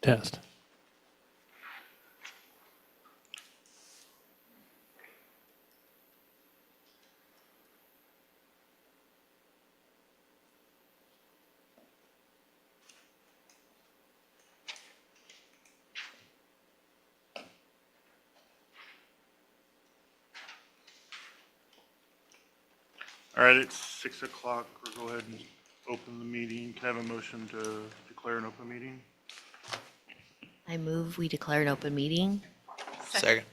Test. All right, it's 6 o'clock. We'll go ahead and open the meeting. Can I have a motion to declare an open meeting? I move we declare an open meeting. Second.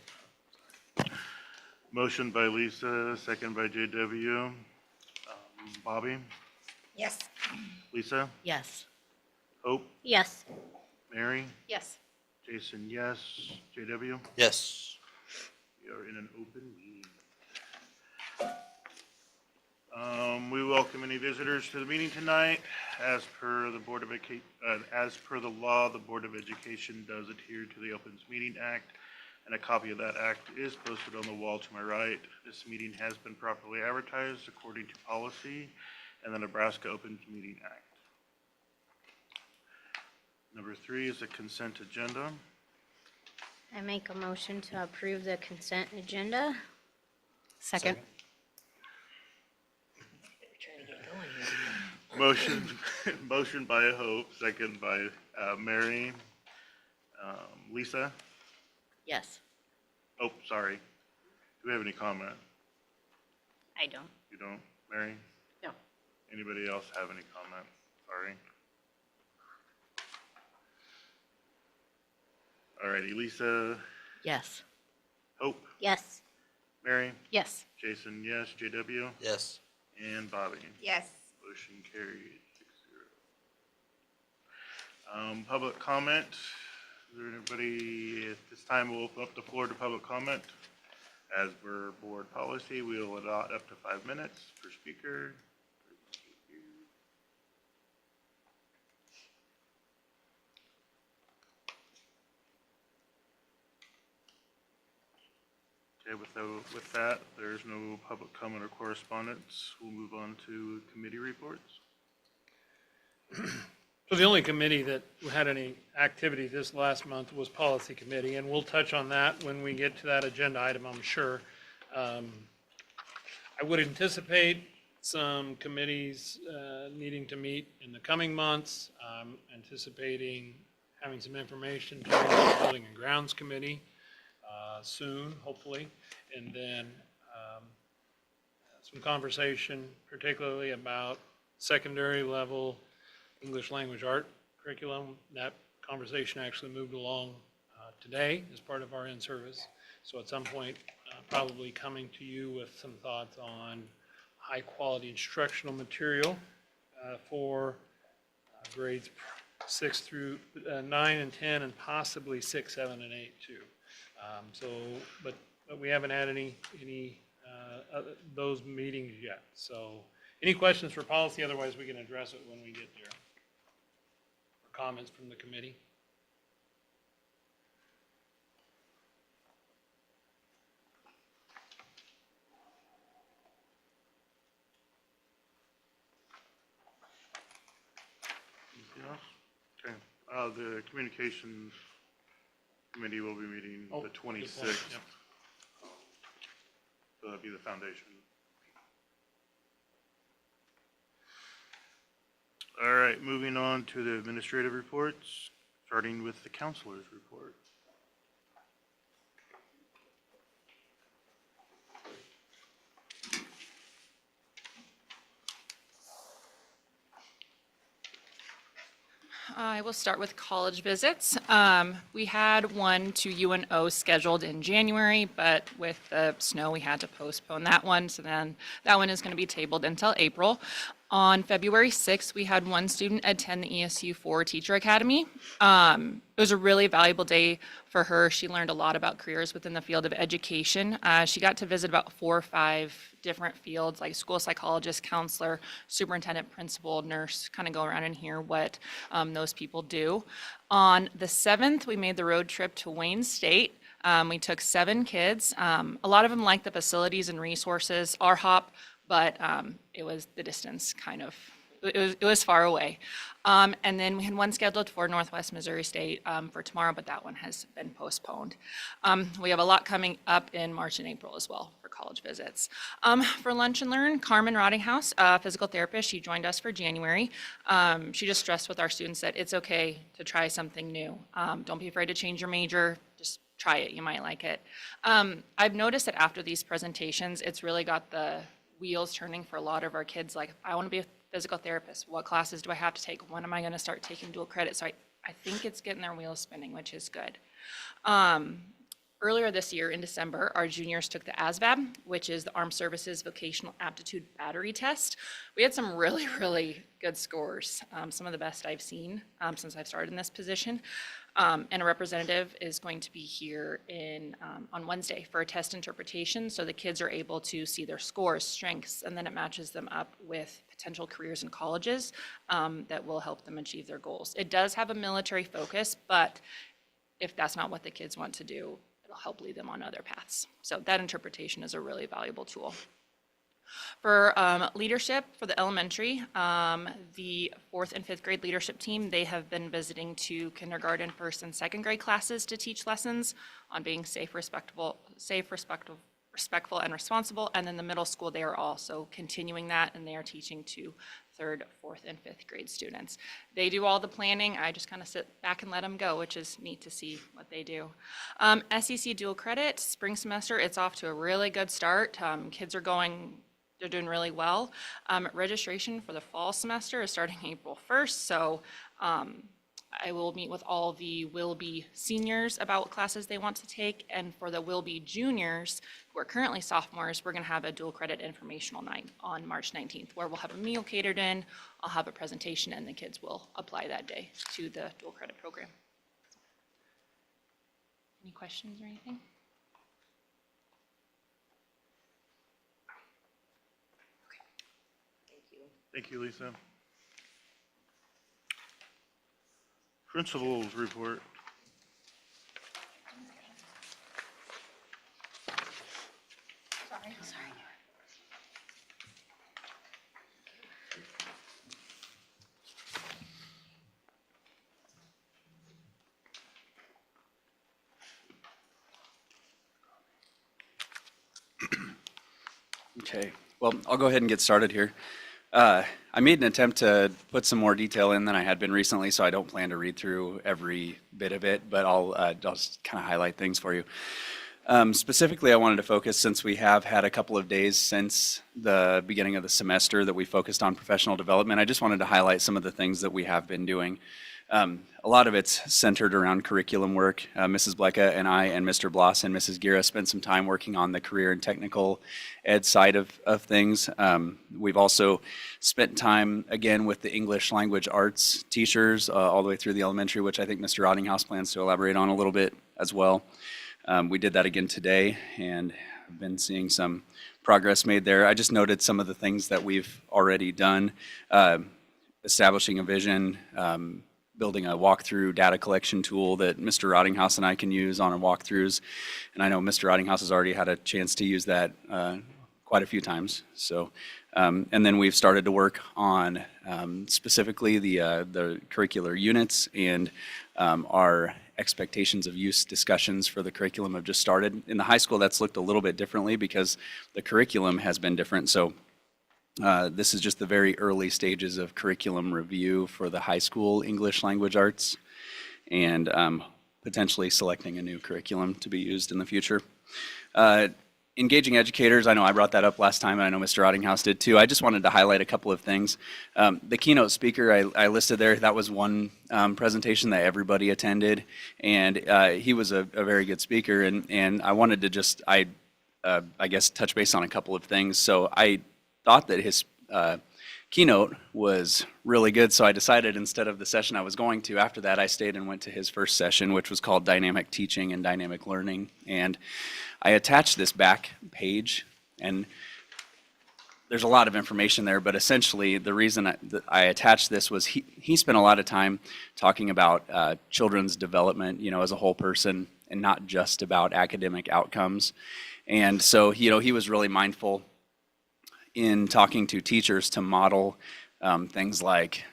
Motion by Lisa, second by JW. Bobby, Yes. Lisa, Yes. Hope, Yes. Mary, Yes. Jason, yes. JW, Yes. we are in an open meeting. We welcome any visitors to the meeting tonight. As per the law, the Board of Education does adhere to the Opens Meeting Act, and a copy of that act is posted on the wall to my right. This meeting has been properly advertised according to policy and the Nebraska Opens Meeting Act. Number 3 is the consent agenda. I make a motion to approve the consent agenda. Second. Motion by Hope, second by Mary. Lisa? Yes. Oh, sorry. Do we have any comment? I don't. You don't, Mary? No. Anybody else have any comment? Sorry. Alrighty, Lisa, Yes. Hope, Yes. Mary, Yes. Jason, yes, JW, Yes. and Bobby. Yes. Motion carried 6-0. Public comment. Is there anybody, at this time, we'll open up the floor to public comment. As per board policy, we will allot up to 5 minutes per speaker. Okay, with that, there's no public comment or correspondence. We'll move on to committee reports. So the only committee that had any activity this last month was Policy Committee, and we'll touch on that when we get to that agenda item, I'm sure. I would anticipate some committees needing to meet in the coming months. Anticipating having some information to the Building and Grounds Committee soon, hopefully. And then some conversation particularly about secondary level English language art curriculum. That conversation actually moved along today as part of our in-service. So at some point, probably coming to you with some thoughts on high-quality instructional material for grades 6 through 9 and 10, and possibly 6, 7, and 8 too. But we haven't had any those meetings yet. So any questions for policy? Otherwise, we can address it when we get there. Comments from the committee? Anything else? Okay, the communications committee will be meeting Oh, the good point. 26th. Yep. So that'll be the foundation. All right, moving on to the administrative reports, starting with the counselor's report. I will start with college visits. We had one to UNO scheduled in January, but with the snow, we had to postpone that one. So then that one is going to be tabled until April. On February 6th, we had one student attend the ESU 4 Teacher Academy. It was a really valuable day for her. She learned a lot about careers within the field of education. She got to visit about 4 or 5 different fields, like school psychologist, counselor, superintendent, principal, nurse, kind of go around and hear what those people do. On the 7th, we made the road trip to Wayne State. We took 7 kids. A lot of them liked the facilities and resources, RHOP, but it was the distance kind of it was far away. And then we had one scheduled for Northwest Missouri State for tomorrow, but that one has been postponed. We have a lot coming up in March and April as well for college visits. For Lunch and Learn, Carmen Rottinghouse, physical therapist, she joined us for January. She just stressed with our students that it's okay to try something new. Don't be afraid to change your major. Just try it. You might like it. I've noticed that after these presentations, it's really got the wheels turning for a lot of our kids. Like, I want to be a physical therapist. What classes do I have to take? When am I going to start taking dual credit? So I think it's getting their wheels spinning, which is good. Earlier this year in December, our juniors took the ASVAB, which is the Armed Services Vocational Aptitude Battery Test. We had some really, really good scores, some of the best I've seen since I've started in this position. And a representative is going to be here on Wednesday for a test interpretation, so the kids are able to see their scores, strengths, and then it matches them up with potential careers in colleges that will help them achieve their goals. It does have a military focus, but if that's not what the kids want to do, it'll help lead them on other paths. So that interpretation is a really valuable tool. For leadership for the elementary, the 4th and 5th grade leadership team, they have been visiting to kindergarten, 1st and 2nd grade classes to teach lessons on being safe, respectful, and responsible. And then the middle school, they are also continuing that, and they are teaching to 3rd, 4th, and 5th grade students. They do all the planning. I just kind of sit back and let them go, which is neat to see what they do. SEC dual credit, spring semester, it's off to a really good start. Kids are they're doing really well. Registration for the fall semester is starting April 1st, so I will meet with all the will-be seniors about what classes they want to take, and for the will-be juniors, who are currently sophomores, we're gonna have a dual credit informational night on March 19th, where we'll have a meal catered in, I'll have a presentation, and the kids will apply that day to the dual credit program. Any questions or anything? Thank you, Lisa. Principals report. Sorry. Okay, well, I'll go ahead and get started here. I made an attempt to put some more detail in than I had been recently, so I don't plan to read through every bit of it, but I'll just kind of highlight things for you. Specifically, I wanted to focus, since we have had a couple of days since the beginning of the semester that we focused on professional development, I just wanted to highlight some of the things that we have been doing. A lot of it's centered around curriculum work. Mrs. Blecka and I and Mr. Bloss and Mrs. Gira spent some time working on the career and technical ed side of things. We've also spent time, again, with the English language arts teachers all the way through the elementary, which I think Mr. Rottinghouse plans to elaborate on a little bit as well. We did that again today, and I've been seeing some progress made there. I just noted some of the things that we've already done. Establishing a vision, building a walkthrough data collection tool that Mr. Rottinghouse and I can use on our walkthroughs. And I know Mr. Rottinghouse has already had a chance to use that quite a few times. So, and then we've started to work on specifically the curricular units, and our expectations of use discussions for the curriculum have just started. In the high school, that's looked a little bit differently because the curriculum has been different. So this is just the very early stages of curriculum review for the high school English language arts, and potentially selecting a new curriculum to be used in the future. Engaging educators, I know I brought that up last time, and I know Mr. Rottinghouse did too. I just wanted to highlight a couple of things. The keynote speaker I listed there, that was one presentation that everybody attended, and he was a very good speaker, and I wanted to just, I guess, touch base on a couple of things. So I thought that his keynote was really good, so I decided instead of the session I was going to after that, I stayed and went to his first session, which was called Dynamic Teaching and Dynamic Learning. And I attached this back page, and there's a lot of information there, but essentially the reason I attached this was he spent a lot of time talking about children's development, as a whole person, and not just about academic outcomes. And so, he was really mindful in talking to teachers to model things like,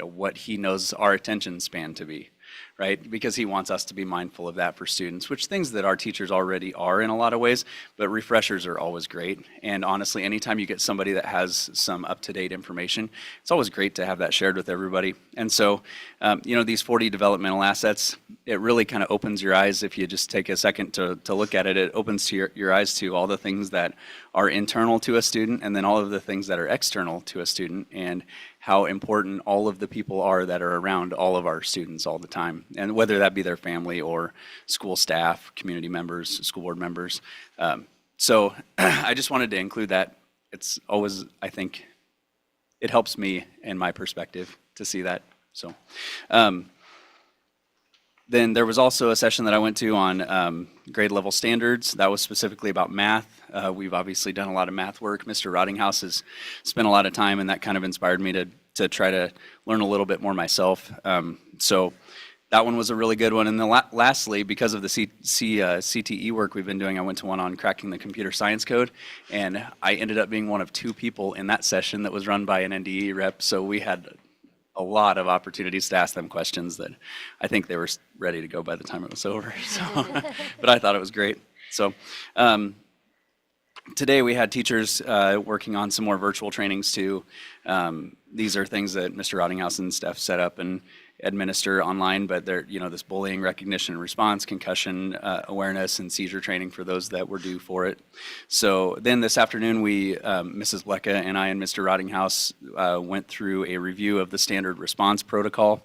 what he knows our attention span to be, right? Because he wants us to be mindful of that for students, which things that our teachers already are in a lot of ways, but refreshers are always great. And honestly, anytime you get somebody that has some up-to-date information, it's always great to have that shared with everybody. And so, these 40 developmental assets, it really kind of opens your eyes. If you just take a second to look at it, it opens to your eyes to all the things that are internal to a student and then all of the things that are external to a student, and how important all of the people are that are around all of our students all the time, and whether that be their family or school staff, community members, school board members. So I just wanted to include that. It's always, I think, it helps me in my perspective to see that. So then there was also a session that I went to on grade level standards. That was specifically about math. We've obviously done a lot of math work. Mr. Rottinghouse has spent a lot of time, and that kind of inspired me to try to learn a little bit more myself. So that one was a really good one. And then lastly, because of the CTE work we've been doing, I went to one on cracking the computer science code, and I ended up being one of 2 people in that session that was run by an NDE rep. So we had a lot of opportunities to ask them questions that I think they were ready to go by the time it was over. So, but I thought it was great. So today we had teachers working on some more virtual trainings too. These are things that Mr. Rottinghouse and staff set up and administer online, but they're, this bullying recognition and response, concussion awareness, and seizure training for those that were due for it. So then this afternoon, Mrs. Blecka and I and Mr. Rottinghouse went through a review of the standard response protocol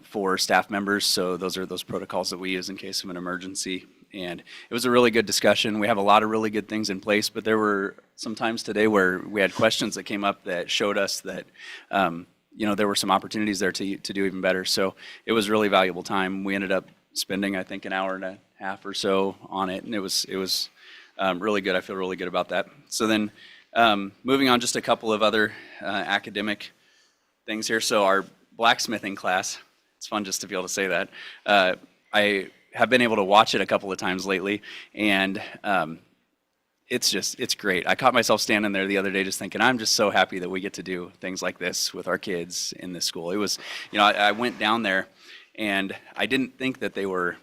for staff members. So those are those protocols that we use in case of an emergency. And it was a really good discussion. We have a lot of really good things in place, but there were some times today where we had questions that came up that showed us that there were some opportunities there to do even better. So it was really valuable time. We ended up spending, I think, an hour and a half or so on it, and it was really good. I feel really good about that. So then moving on, just a couple of other academic things here. So our blacksmithing class, it's fun just to be able to say that. I have been able to watch it a couple of times lately, and it's great. I caught myself standing there the other day just thinking, I'm just so happy that we get to do things like this with our kids in this school. It was, I went down there, and I didn't think that they were,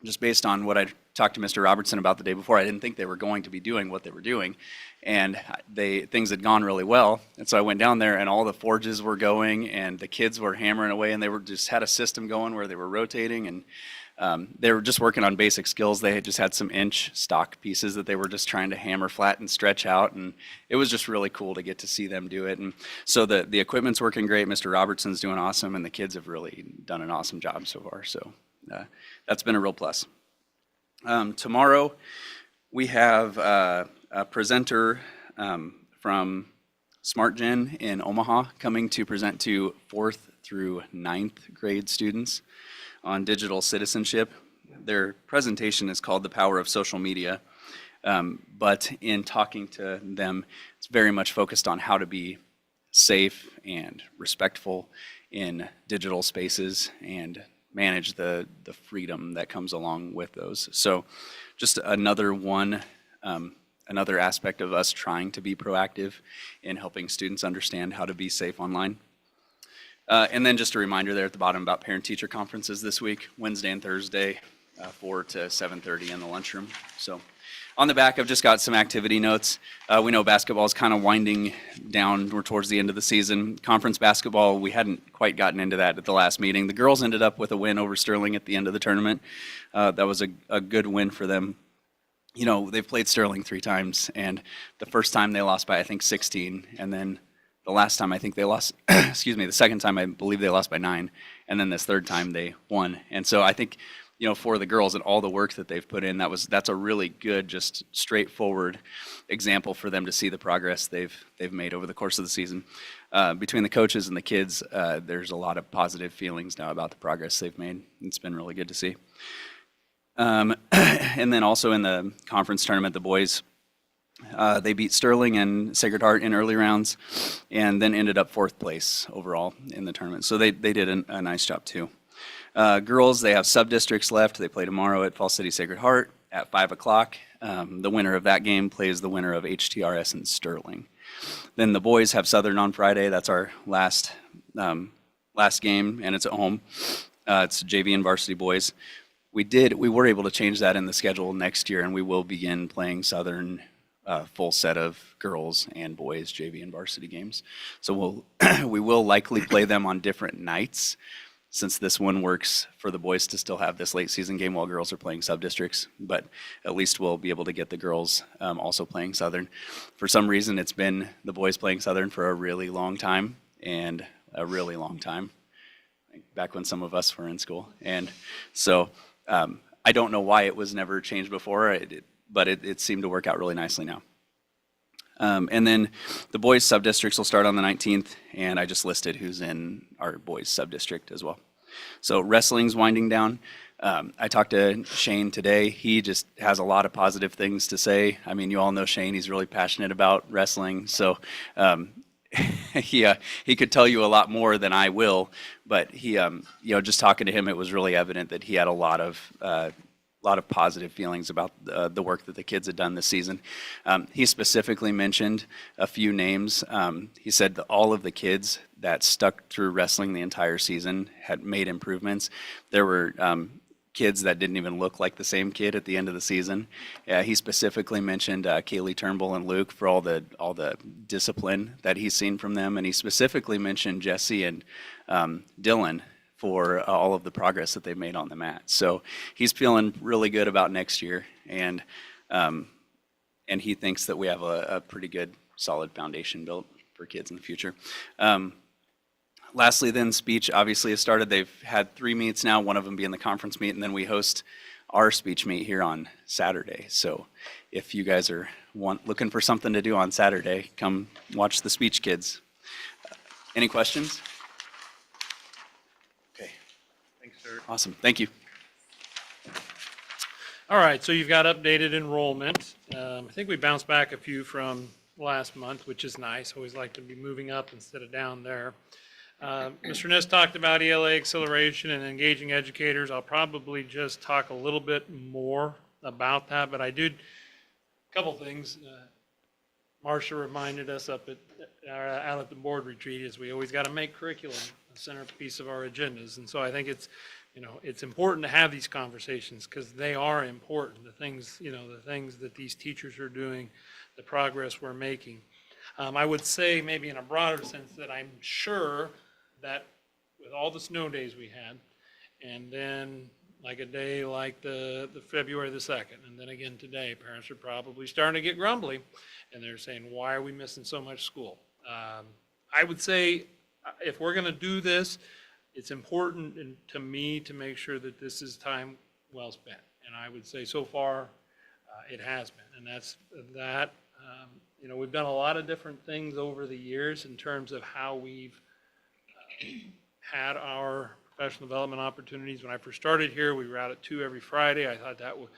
just based on what I talked to Mr. Robertson about the day before, I didn't think they were going to be doing what they were doing. And things had gone really well. And so I went down there, and all the forges were going, and the kids were hammering away, and they were just had a system going where they were rotating, and they were just working on basic skills. They had just had some inch stock pieces that they were just trying to hammer flat and stretch out, and it was just really cool to get to see them do it. And so the equipment's working great. Mr. Robertson's doing awesome, and the kids have really done an awesome job so far. So that's been a real plus. Tomorrow we have a presenter from SmartGen in Omaha coming to present to 4th through 9th grade students on digital citizenship. Their presentation is called The Power of Social Media, but in talking to them, it's very much focused on how to be safe and respectful in digital spaces and manage the freedom that comes along with those. So just another aspect of us trying to be proactive in helping students understand how to be safe online. And then just a reminder there at the bottom about parent-teacher conferences this week, Wednesday and Thursday, 4 to 7:30 in the lunchroom. So on the back, I've just got some activity notes. We know basketball is kind of winding down. We're towards the end of the season. Conference basketball, we hadn't quite gotten into that at the last meeting. The girls ended up with a win over Sterling at the end of the tournament. That was a good win for them. They've played Sterling 3 times, and the first time they lost by, I think, 16, and then the last time I think they lost, the second time I believe they lost by 9, and then this third time they won. And so I think, for the girls and all the work that they've put in, that's a really good, just straightforward example for them to see the progress they've made over the course of the season. Between the coaches and the kids, there's a lot of positive feelings now about the progress they've made. It's been really good to see. And then also in the conference tournament, the boys, they beat Sterling and Sacred Heart in early rounds, and then ended up 4th place overall in the tournament. So they did a nice job too. Girls, they have sub-districts left. They play tomorrow at Falls City Sacred Heart at 5 o'clock. The winner of that game plays the winner of HTRS and Sterling. Then the boys have Southern on Friday. That's our last game, and it's at home. It's JV and varsity boys. We were able to change that in the schedule next year, and we will begin playing Southern full set of girls and boys JV and varsity games. So we will likely play them on different nights, since this one works for the boys to still have this late season game while girls are playing sub-districts. But at least we'll be able to get the girls also playing Southern. For some reason, it's been the boys playing Southern for a really long time, like back when some of us were in school. And so I don't know why it was never changed before, but it seemed to work out really nicely now. And then the boys sub-districts will start on the 19th, and I just listed who's in our boys sub-district as well. So wrestling's winding down. I talked to Shane today. He just has a lot of positive things to say. I mean, you all know Shane. He's really passionate about wrestling. So he could tell you a lot more than I will, but just talking to him, it was really evident that he had a lot of positive feelings about the work that the kids had done this season. He specifically mentioned a few names. He said that all of the kids that stuck through wrestling the entire season had made improvements. There were kids that didn't even look like the same kid at the end of the season. He specifically mentioned Kaylee Turnbull and Luke for all the discipline that he's seen from them, and he specifically mentioned Jesse and Dylan for all of the progress that they've made on the mat. So he's feeling really good about next year, and he thinks that we have a pretty good, solid foundation built for kids in the future. Lastly, then, speech obviously has started. They've had 3 meets now, one of them being the conference meet, and then we host our speech meet here on Saturday. So if you guys are looking for something to do on Saturday, come watch the speech kids. Any questions? Thanks, sir. Awesome, thank you. All right, so you've got updated enrollment. I think we bounced back a few from last month, which is nice. Always like to be moving up instead of down there. Mr. Ness talked about ELA acceleration and engaging educators. I'll probably just talk a little bit more about that, but a couple things. Marcia reminded us out at the board retreat is we always got to make curriculum a centerpiece of our agendas. And so I think it's important to have these conversations because they are important. The things that these teachers are doing, the progress we're making. I would say maybe in a broader sense that I'm sure that with all the snow days we had, and then like a day like the February the 2nd, and then again today, parents are probably starting to get grumbly, and they're saying, why are we missing so much school? I would say if we're going to do this, it's important to me to make sure that this is time well spent. And I would say so far it has been. And that's that. We've done a lot of different things over the years in terms of how we've had our professional development opportunities. When I first started here, we were out at 2 every Friday. I thought that was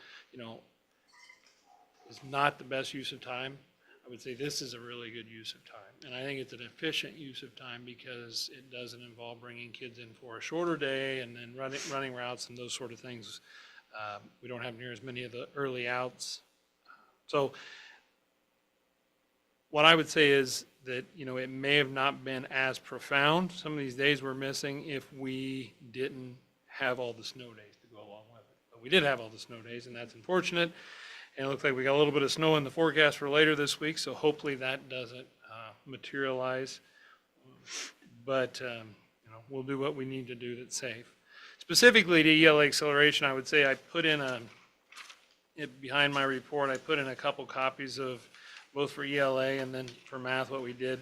not the best use of time. I would say this is a really good use of time. And I think it's an efficient use of time because it doesn't involve bringing kids in for a shorter day and then running routes and those sort of things. We don't have near as many of the early outs. So what I would say is that, it may have not been as profound. Some of these days we're missing if we didn't have all the snow days to go along with it. But we did have all the snow days, and that's unfortunate. And it looks like we got a little bit of snow in the forecast for later this week, so hopefully that doesn't materialize. But, we'll do what we need to do that's safe. Specifically to ELA acceleration, I would say I put in behind my report, I put in a couple copies of both for ELA and then for math, what we did.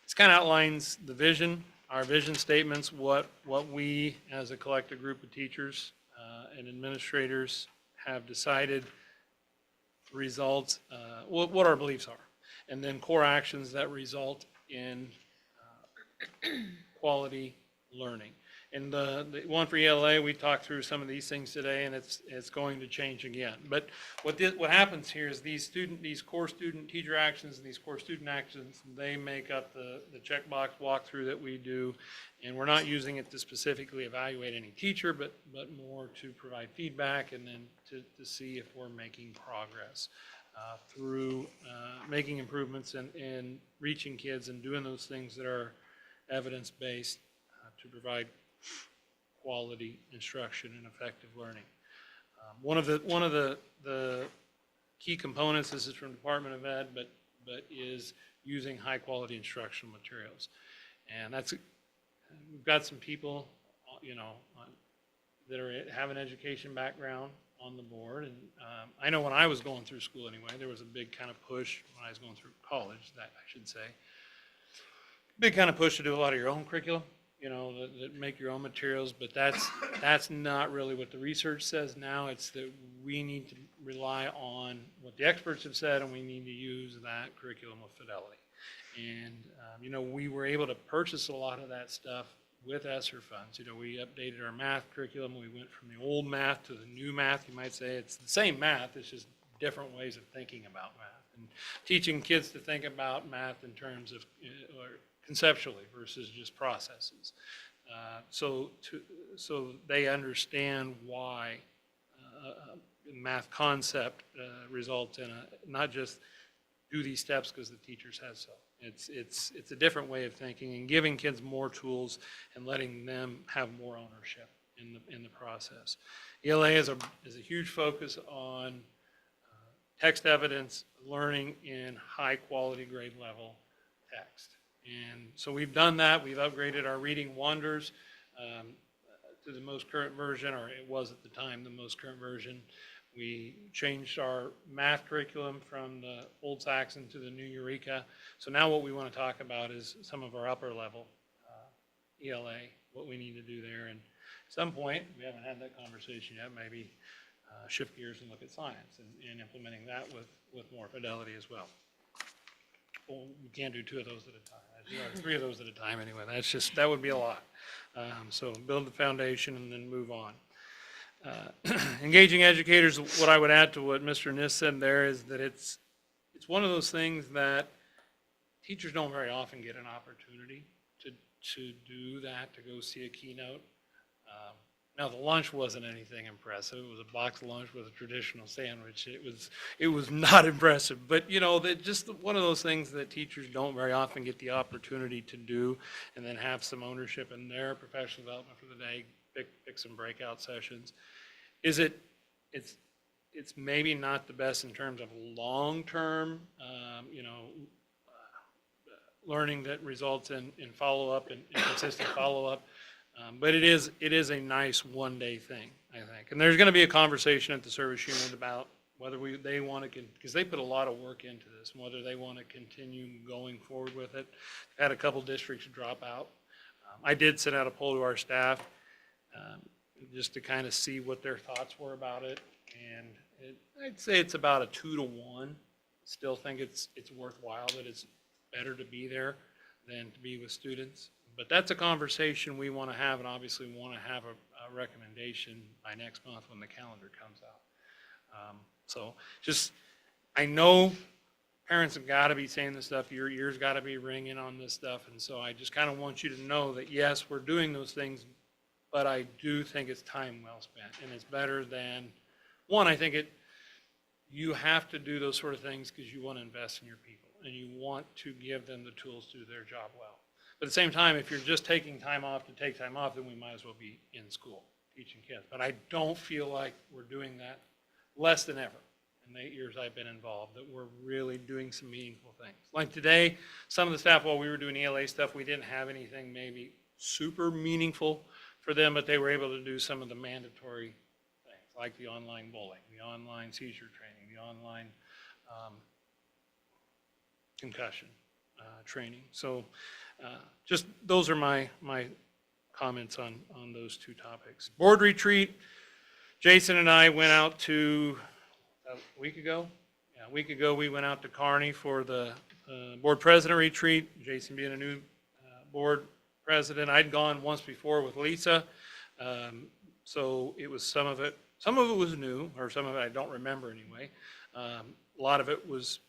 This kind of outlines the vision, our vision statements, what we as a collective group of teachers and administrators have decided results, what our beliefs are, and then core actions that result in quality learning. And the one for ELA, we talked through some of these things today, and it's going to change again. But what happens here is these core student teacher actions and these core student actions, they make up the checkbox walkthrough that we do, and we're not using it to specifically evaluate any teacher, but more to provide feedback and then to see if we're making progress. through making improvements and reaching kids and doing those things that are evidence-based to provide quality instruction and effective learning. One of the key components, this is from Department of Ed, but is using high-quality instructional materials. And we've got some people, that have an education background on the board. And I know when I was going through school anyway, there was a big kind of push when I was going through college, that I should say. Big kind of push to do a lot of your own curriculum, that make your own materials, but that's not really what the research says now. It's that we need to rely on what the experts have said, and we need to use that curriculum with fidelity. And, we were able to purchase a lot of that stuff with ESSER funds. We updated our math curriculum. We went from the old math to the new math. You might say it's the same math, it's just different ways of thinking about math. And teaching kids to think about math in terms of, or conceptually versus just processes. So they understand why math concept results in not just do these steps because the teacher says so. It's a different way of thinking and giving kids more tools and letting them have more ownership in the process. ELA is a huge focus on text evidence learning in high quality grade level text. And so we've done that. We've upgraded our Reading Wonders to the most current version, or it was at the time the most current version. We changed our math curriculum from the old Saxon to the new Eureka. So now what we want to talk about is some of our upper level ELA, what we need to do there. And at some point, we haven't had that conversation yet, maybe shift gears and look at science and implementing that with more fidelity as well. Well, we can't do 2 of those at a time. 3 of those at a time anyway. That would be a lot. So build the foundation and then move on. Engaging educators, what I would add to what Mr. Niss said there is that it's one of those things that teachers don't very often get an opportunity to do that, to go see a keynote. Now the lunch wasn't anything impressive. It was a box lunch with a traditional sandwich. It was not impressive, but that just one of those things that teachers don't very often get the opportunity to do, and then have some ownership in their professional development for the day. Pick some breakout sessions. It's maybe not the best in terms of long-term, learning that results in follow-up and consistent follow-up. But it is a nice one-day thing, I think. And there's going to be a conversation at the service unit about whether they want to, because they put a lot of work into this, and whether they want to continue going forward with it. Had a couple districts drop out. I did send out a poll to our staff just to kind of see what their thoughts were about it. And I'd say it's about a 2 to 1. Still think it's worthwhile, that it's better to be there than to be with students. But that's a conversation we want to have, and obviously want to have a recommendation by next month when the calendar comes out. So I know parents have got to be saying this stuff, your ears got to be ringing on this stuff, and so I just kind of want you to know that yes, we're doing those things, but I do think it's time well spent, and it's better than, I think you have to do those sort of things because you want to invest in your people, and you want to give them the tools to do their job well. But at the same time, if you're just taking time off to take time off, then we might as well be in school teaching kids. But I don't feel like we're doing that less than ever in the 8 years I've been involved, that we're really doing some meaningful things. Like today, some of the staff, while we were doing ELA stuff, we didn't have anything maybe super meaningful for them, but they were able to do some of the mandatory things, like the online bullying, the online seizure training, the online concussion training. So just those are my comments on those 2 topics. Board retreat, Jason and I went out to, a week ago? Yeah, a week ago we went out to Kearney for the board president retreat, Jason being a new board president. I'd gone once before with Lisa, so it was some of it was new, or some of it I don't remember anyway. A lot of it was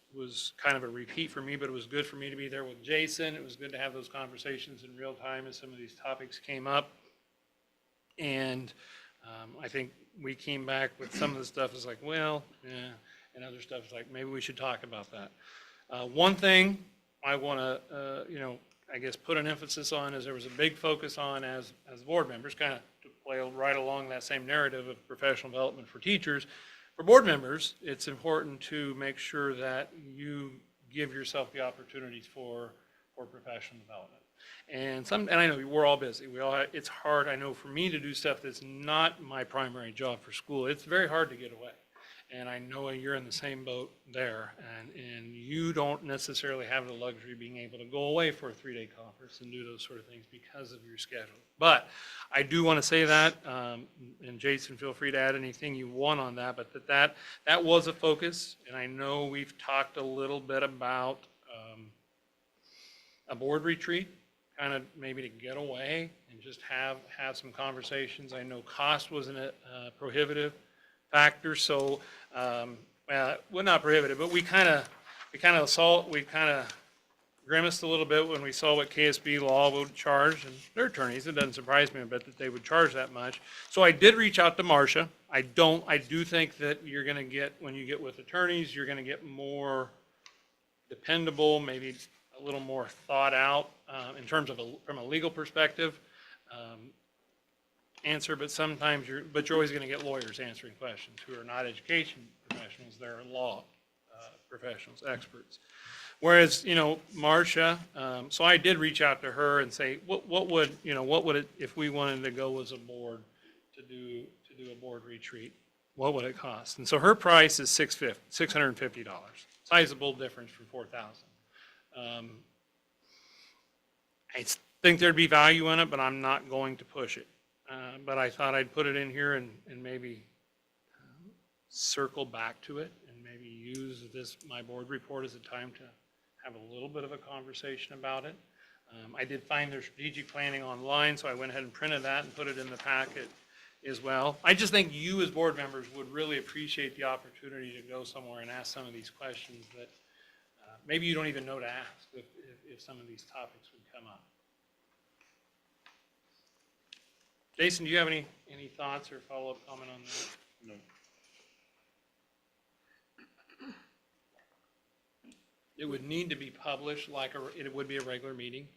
kind of a repeat for me, but it was good for me to be there with Jason. It was good to have those conversations in real time as some of these topics came up. And I think we came back with some of the stuff is like, well, yeah. and other stuff. It's like, maybe we should talk about that. One thing I want to, I guess, put an emphasis on is there was a big focus on as board members, kind of to play right along that same narrative of professional development for teachers. For board members, it's important to make sure that you give yourself the opportunities for professional development. And I know we're all busy. It's hard, I know, for me to do stuff that's not my primary job for school. It's very hard to get away. And I know you're in the same boat there, and you don't necessarily have the luxury of being able to go away for a 3-day conference and do those sort of things because of your schedule. But I do want to say that, and Jason, feel free to add anything you want on that, but that was a focus, and I know we've talked a little bit about a board retreat, kind of maybe to get away and just have some conversations. I know cost wasn't a prohibitive factor, so, well, not prohibitive, but we kind of grimaced a little bit when we saw what KSB law would charge, and their attorneys, it doesn't surprise me a bit that they would charge that much. So I did reach out to Marcia. I do think that you're gonna get, when you get with attorneys, you're gonna get more dependable, maybe a little more thought out, in terms of from a legal perspective, answer, but sometimes you're always going to get lawyers answering questions who are not education professionals, they're law professionals, experts. Whereas, Marcia, so I did reach out to her and say, what would it, if we wanted to go as a board to do a board retreat, what would it cost? And so her price is $650, sizable difference from $4,000. I think there'd be value in it, but I'm not going to push it. But I thought I'd put it in here and maybe circle back to it and maybe use my board report as a time to have a little bit of a conversation about it. I did find their strategic planning online, so I went ahead and printed that and put it in the packet as well. I just think you as board members would really appreciate the opportunity to go somewhere and ask some of these questions that maybe you don't even know to ask if some of these topics would come up. Jason, do you have any thoughts or follow-up comment on that? No. It would need to be published like it would be a regular meeting.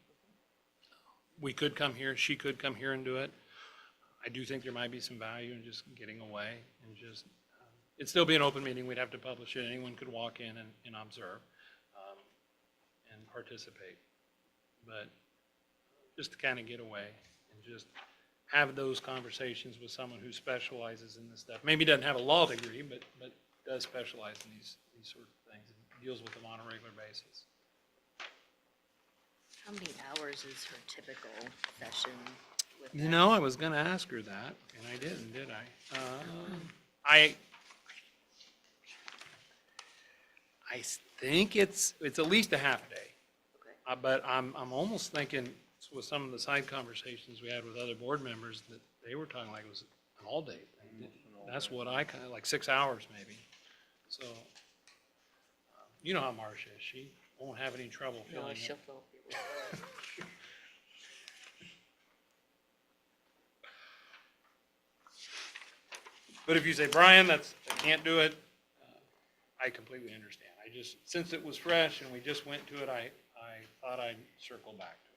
We could come here, she could come here and do it. I do think there might be some value in just getting away and just, it'd still be an open meeting, we'd have to publish it, anyone could walk in and observe and participate. But just to kind of get away and just have those conversations with someone who specializes in this stuff. Maybe doesn't have a law degree, but does specialize in these sort of things and deals with them on a regular basis. How many hours is her typical session with that? I was gonna ask her that, and I didn't, did I? I think it's at least a half day. Okay. But I'm almost thinking with some of the side conversations we had with other board members that they were talking like it was an all-day thing. That's what I kind of, like 6 hours maybe. So, you know how Marcia is. She won't have any trouble No, filling she'll it. fill people. But if you say, Brian, I can't do it, I completely understand. Since it was fresh and we just went to it, I thought I'd circle back to it.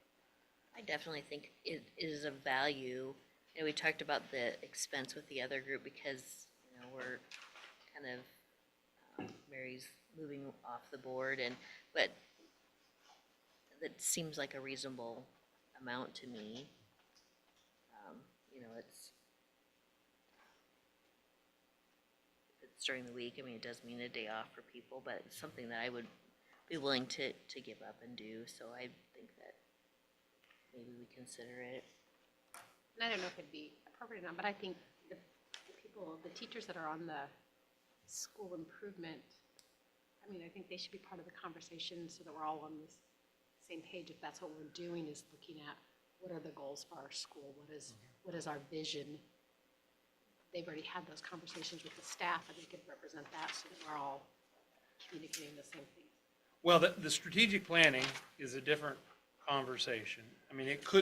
I definitely think it is of value. We talked about the expense with the other group because, we're kind of, Mary's moving off the board but that seems like a reasonable amount to me. It's during the week. It does mean a day off for people, but it's something that I would be willing to give up and do. So I think that maybe we consider it. And I don't know if it'd be appropriate or not, but I think the teachers that are on the school improvement, I think they should be part of the conversation so that we're all on the same page. If that's what we're doing, is looking at what are the goals for our school? What is our vision? They've already had those conversations with the staff, and they could represent that so that we're all communicating the same thing. Well, the strategic planning is a different conversation.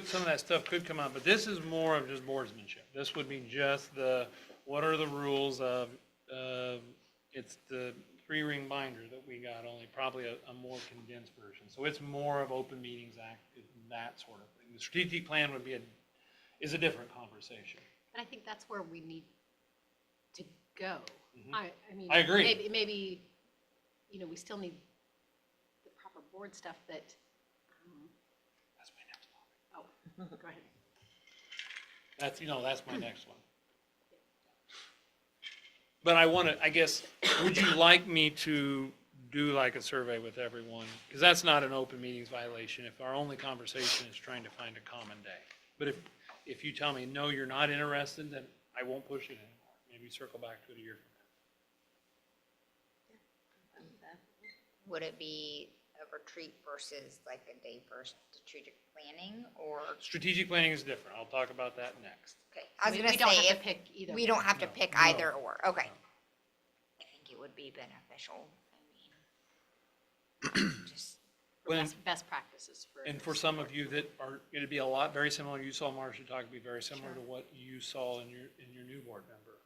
Some of that stuff could come up, but this is more of just boardsmanship. This would be just what are the rules of it's the 3-ring binder that we got, only probably a more condensed version. So it's more of Open Meetings Act, that sort of thing. The strategic plan would be is a different conversation. And I think that's where we need to go. I mean. I agree. Maybe, we still need the proper board stuff that, That's my next one. oh, go ahead. That's my next one. But I guess, would you like me to do like a survey with everyone? Because that's not an open meetings violation if our only conversation is trying to find a common day. But if you tell me, no, you're not interested, then I won't push it anymore. Maybe circle back to it a year from now. Would it be a retreat versus like a day for strategic planning or? Strategic planning is different. I'll talk about that next. Okay, I was We gonna don't have say, to if pick either we one. don't have to No, pick no. either or, okay. I think it would be beneficial, just, For When- best practices for. And for some of you that are, it'd be a lot, very similar, you saw Marcia talk, it'd be very similar to what you saw in your new board member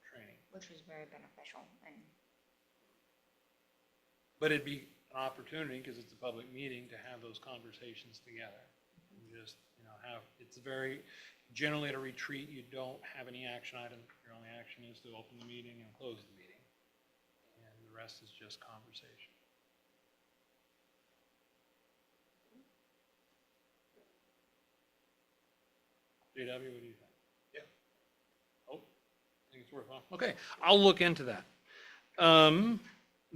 training. which was very beneficial and. But it'd be an opportunity, because it's a public meeting, to have those conversations together. And just, it's very, generally at a retreat, you don't have any action item. Your only action is to open the meeting and close the meeting. And the rest is just conversation. JW, what do you think? Yeah. Oh, I think it's worthwhile. Okay, I'll look into that.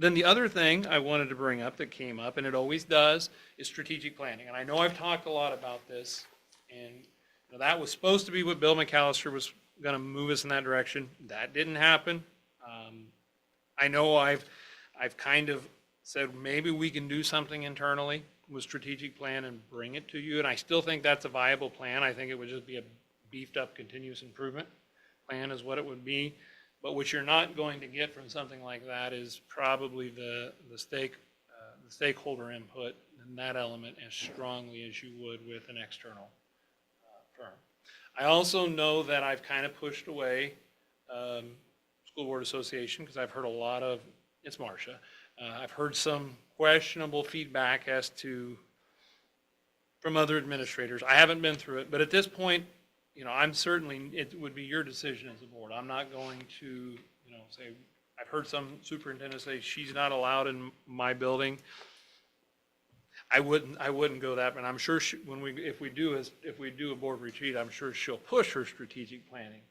Then the other thing I wanted to bring up that came up, and it always does, is strategic planning. And I know I've talked a lot about this, and that was supposed to be what Bill McAllister was going to move us in that direction. That didn't happen. I know I've kind of said maybe we can do something internally with strategic plan and bring it to you, and I still think that's a viable plan. I think it would just be a beefed up continuous improvement plan is what it would be. But what you're not going to get from something like that is probably the stakeholder input and that element as strongly as you would with an external firm. I also know that I've kind of pushed away School Board Association because I've heard a lot of, it's Marcia, I've heard some questionable feedback as to, from other administrators. I haven't been through it, but at this point, I'm certainly, it would be your decision as a board. I'm not going to, say, I've heard some superintendents say she's not allowed in my building. I wouldn't go that, but I'm sure if we do a board retreat, I'm sure she'll push her strategic planning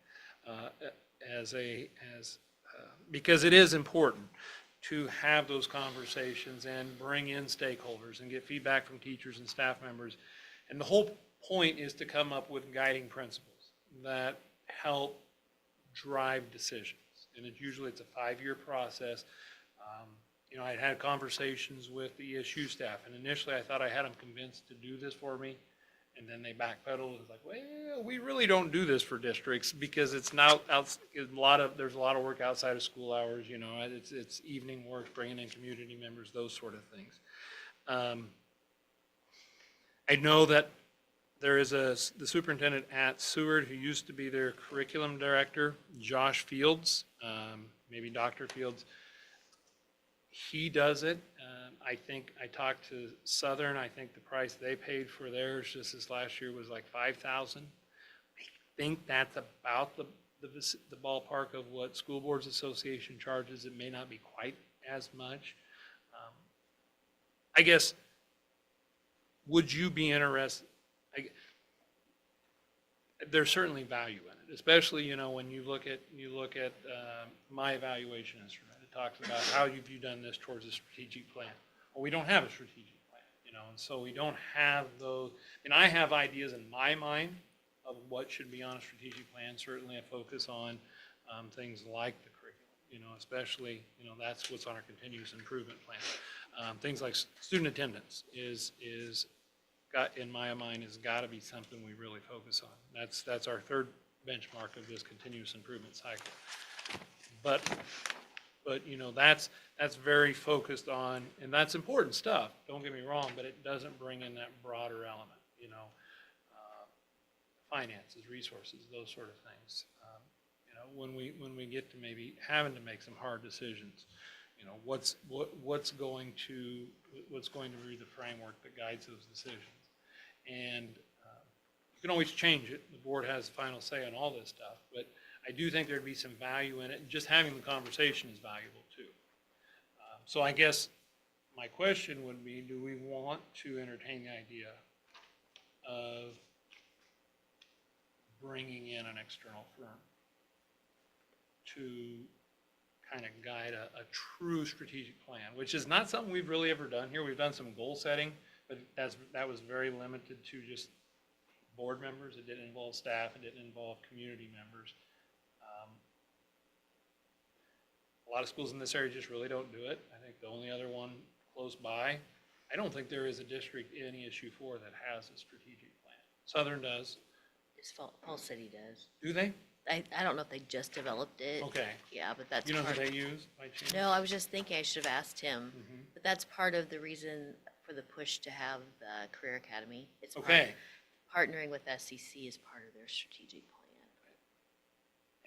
because it is important to have those conversations and bring in stakeholders and get feedback from teachers and staff members. And the whole point is to come up with guiding principles that help drive decisions. And usually it's a 5-year process. I had conversations with the ESU staff, and initially I thought I had them convinced to do this for me. And then they backpedaled. It's like, well, we really don't do this for districts because it's now there's a lot of work outside of school hours. It's evening work, bringing in community members, those sort of things. I know that there is the superintendent at Seward who used to be their curriculum director, Josh Fields, maybe Dr. Fields. He does it. I think I talked to Southern. I think the price they paid for theirs just this last year was like $5,000. I think that's about the ballpark of what School Boards Association charges. It may not be quite as much. I guess, would you be interested? There's certainly value in it, especially when you look at my evaluation instrument. It talks about how have you done this towards a strategic plan. Well, we don't have a strategic plan, and so we don't have those. And I have ideas in my mind of what should be on a strategic plan. Certainly, a focus on things like the curriculum. Especially that's what's on our continuous improvement plan. Things like student attendance is in my mind has got to be something we really focus on. That's our third benchmark of this continuous improvement cycle. But that's very focused on, and that's important stuff, don't get me wrong, but it doesn't bring in that broader element, finances, resources, those sort of things. when we get to maybe having to make some hard decisions. You know, what's going to be the framework that guides those decisions? And you can always change it. The board has final say on all this stuff, but I do think there'd be some value in it, and just having the conversation is valuable too. So I guess my question would be, do we want to entertain the idea of bringing in an external firm to kind of guide a true strategic plan, which is not something we've really ever done here. We've done some goal setting, but that was very limited to just board members. It didn't involve staff. It didn't involve community members. A lot of schools in this area just really don't do it. I think the only other one close by, I don't think there is a district in ESU 4 that has a strategic plan. Southern does. It's Fall City does. Do they? I don't know if they just developed it. Okay. Yeah, but that's You know who part. they use by chance? No, I was just thinking I should have asked him, Mhm. but that's part of the reason for the push to have the Career Academy. It's Okay. partnering with SCC is part of their strategic plan.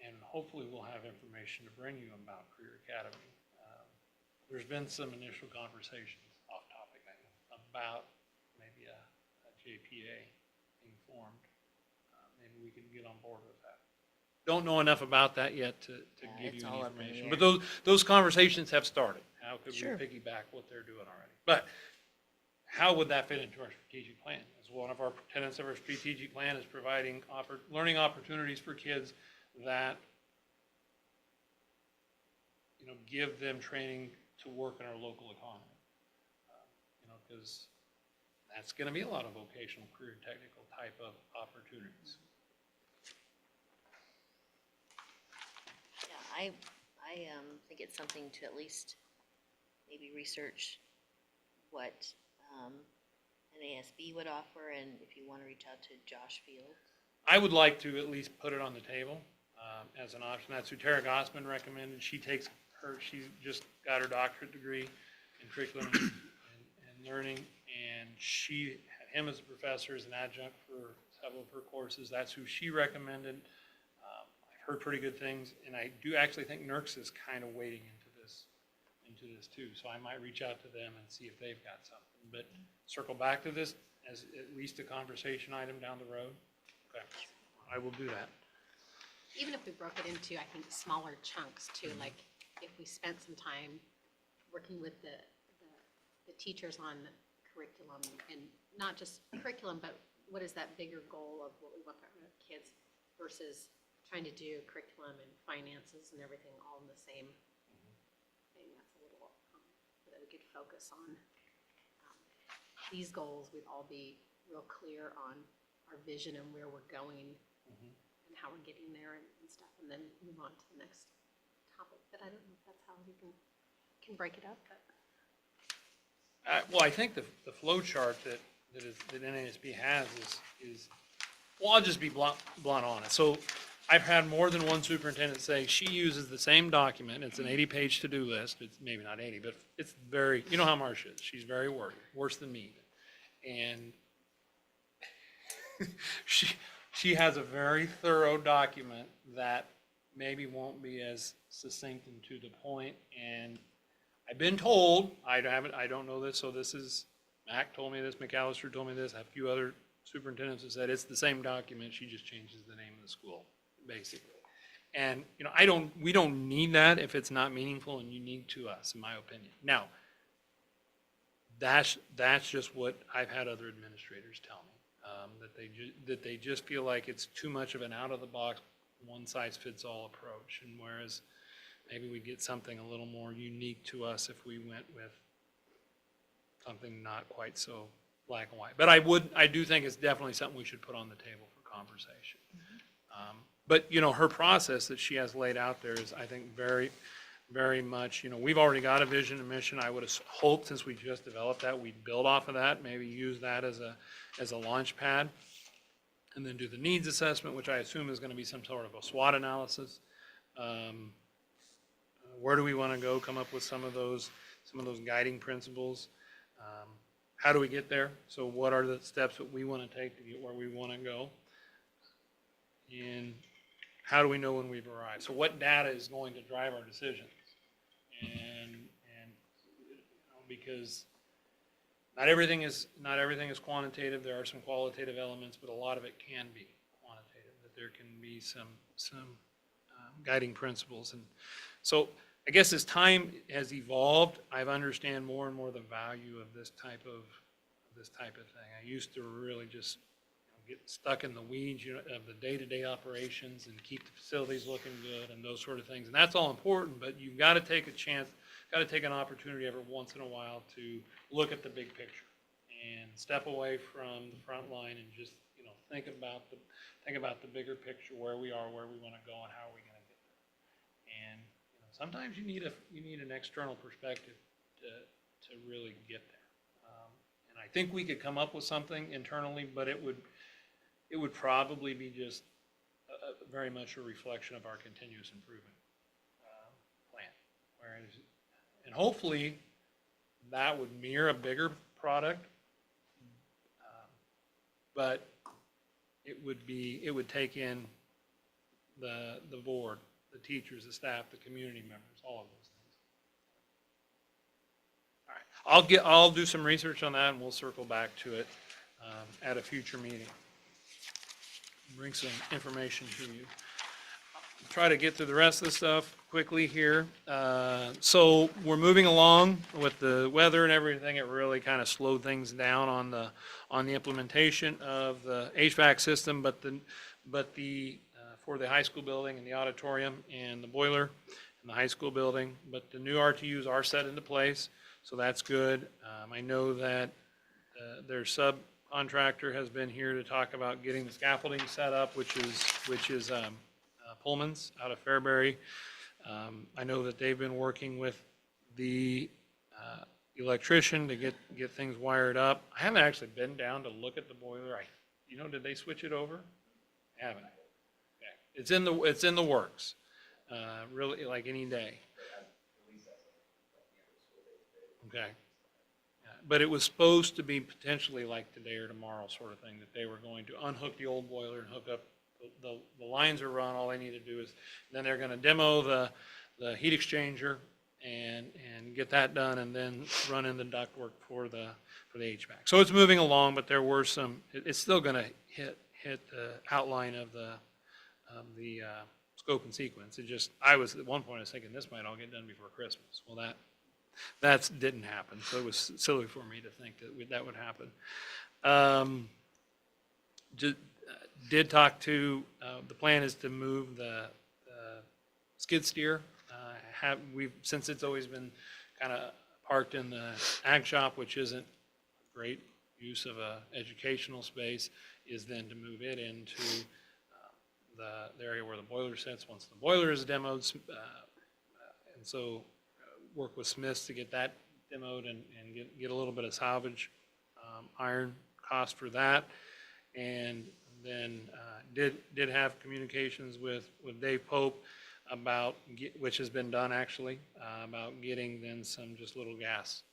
And hopefully we'll have information to bring you about Career Academy. There's been some initial conversations off topic about maybe a JPA being formed. Maybe we can get on board with that. Don't know enough about that yet to Yeah, give it's you all any up in the information. air. But those conversations have started. How could we Sure. piggyback what they're doing already? But how would that fit into our strategic plan? As one of our tenets of our strategic plan is providing learning opportunities for kids that, you know, give them training to work in our local economy. You know, because that's going to be a lot of vocational, career, technical type of opportunities. Yeah, I think it's something to at least maybe research what an ASB would offer, and if you want to reach out to Josh Fields. I would like to at least put it on the table as an option. That's who Tara Gossman recommended. She just got her doctorate degree in curriculum and learning, and she had him as a professor, as an adjunct for several of her courses. That's who she recommended. I've heard pretty good things, and I do actually think NERCS is kind of wading into this too. So I might reach out to them and see if they've got something. But circle back to this as at least a conversation item down the road. Okay, I will do that. Even if we broke it into, I think, smaller chunks too, like if we spent some time working with the teachers on curriculum, and not just curriculum, but what is that bigger goal of what we want our kids versus trying to do curriculum and finances and everything all in the same thing. That's a little, that we could focus on. These goals, we'd all be real clear on our vision and where we're going and how we're getting there and stuff, and then move on to the next topic. But I don't know if that's how we can break it up, but. Well, I think the flow chart that NASB has is, well, I'll just be blunt on it. So I've had more than one superintendent say she uses the same document. It's an 80-page to-do list. It's maybe not 80, but it's very, you know how Marcia is. She's very wordy, worse than me. And she has a very thorough document that maybe won't be as succinct and to the point. And I've been told, I don't know this, so this is, Mac told me this, McAllister told me this, a few other superintendents have said it's the same document, she just changes the name of the school, basically. And, you know, we don't need that if it's not meaningful and unique to us, in my opinion. Now, that's just what I've had other administrators tell me, that they just feel like it's too much of an out-of-the-box, one-size-fits-all approach, and whereas maybe we get something a little more unique to us if we went with something not quite so black and white. But I do think it's definitely something we should put on the table for conversation. But, you know, her process that she has laid out there is, I think, very, very much, you know, we've already got a vision and mission. I would have hoped, since we just developed that, we'd build off of that, maybe use that as a launch pad, and then do the needs assessment, which I assume is going to be some sort of a SWOT analysis. Where do we want to go? Come up with some of those guiding principles. How do we get there? So what are the steps that we want to take to get where we want to go? And how do we know when we've arrived? So what data is going to drive our decisions? And you know, because not everything is quantitative. There are some qualitative elements, but a lot of it can be quantitative. That there can be some guiding principles. And so I guess as time has evolved, I've understand more and more the value of this type of thing. I used to really just get stuck in the weeds, you know, of the day-to-day operations and keep the facilities looking good and those sort of things. And that's all important, but you've got to take a chance, got to take an opportunity every once in a while to look at the big picture and step away from the front line and just, you know, think about the bigger picture, where we are, where we want to go, and how are we going to get there. And you know, sometimes you need an external perspective to really get there. And I think we could come up with something internally, but it would probably be just very much a reflection of our continuous improvement plan. Whereas, and hopefully that would mirror a bigger product, but it would take in the board, the teachers, the staff, the community members, all of those things. All right, I'll do some research on that and we'll circle back to it at a future meeting. Bring some information to you. Try to get through the rest of the stuff quickly here. So we're moving along with the weather and everything. It really kind of slowed things down on the implementation of the HVAC system, but for the high school building and the auditorium and the boiler in the high school building. But the new RTUs are set into place, so that's good. I know that their subcontractor has been here to talk about getting the scaffolding set up, which is Pullman's out of Fairbury. I know that they've been working with the electrician to get things wired up. I haven't actually been down to look at the boiler. Did they switch it over? I haven't. Okay. It's in the works. Really, like any day. Okay. But it was supposed to be potentially like today or tomorrow sort of thing, that they were going to unhook the old boiler and hook up, the lines are run, all they need to do is, then they're gonna demo the heat exchanger and get that done, and then run in the ductwork for the HVAC. So it's moving along, but there were it's still gonna hit the outline of the scope and sequence. At one point I was thinking this might all get done before Christmas. Well, that didn't happen, so it was silly for me to think that would happen. Did talk to, the plan is to move the skid steer. Since it's always been kind of parked in the ag shop, which isn't great use of a educational space, is then to move it into the area where the boiler sits once the boiler is demoed. And so work with Smiths to get that demoed and get a little bit of salvage iron cost for that. And then did have communications with Dave Pope about, which has been done actually, about getting then some just little gas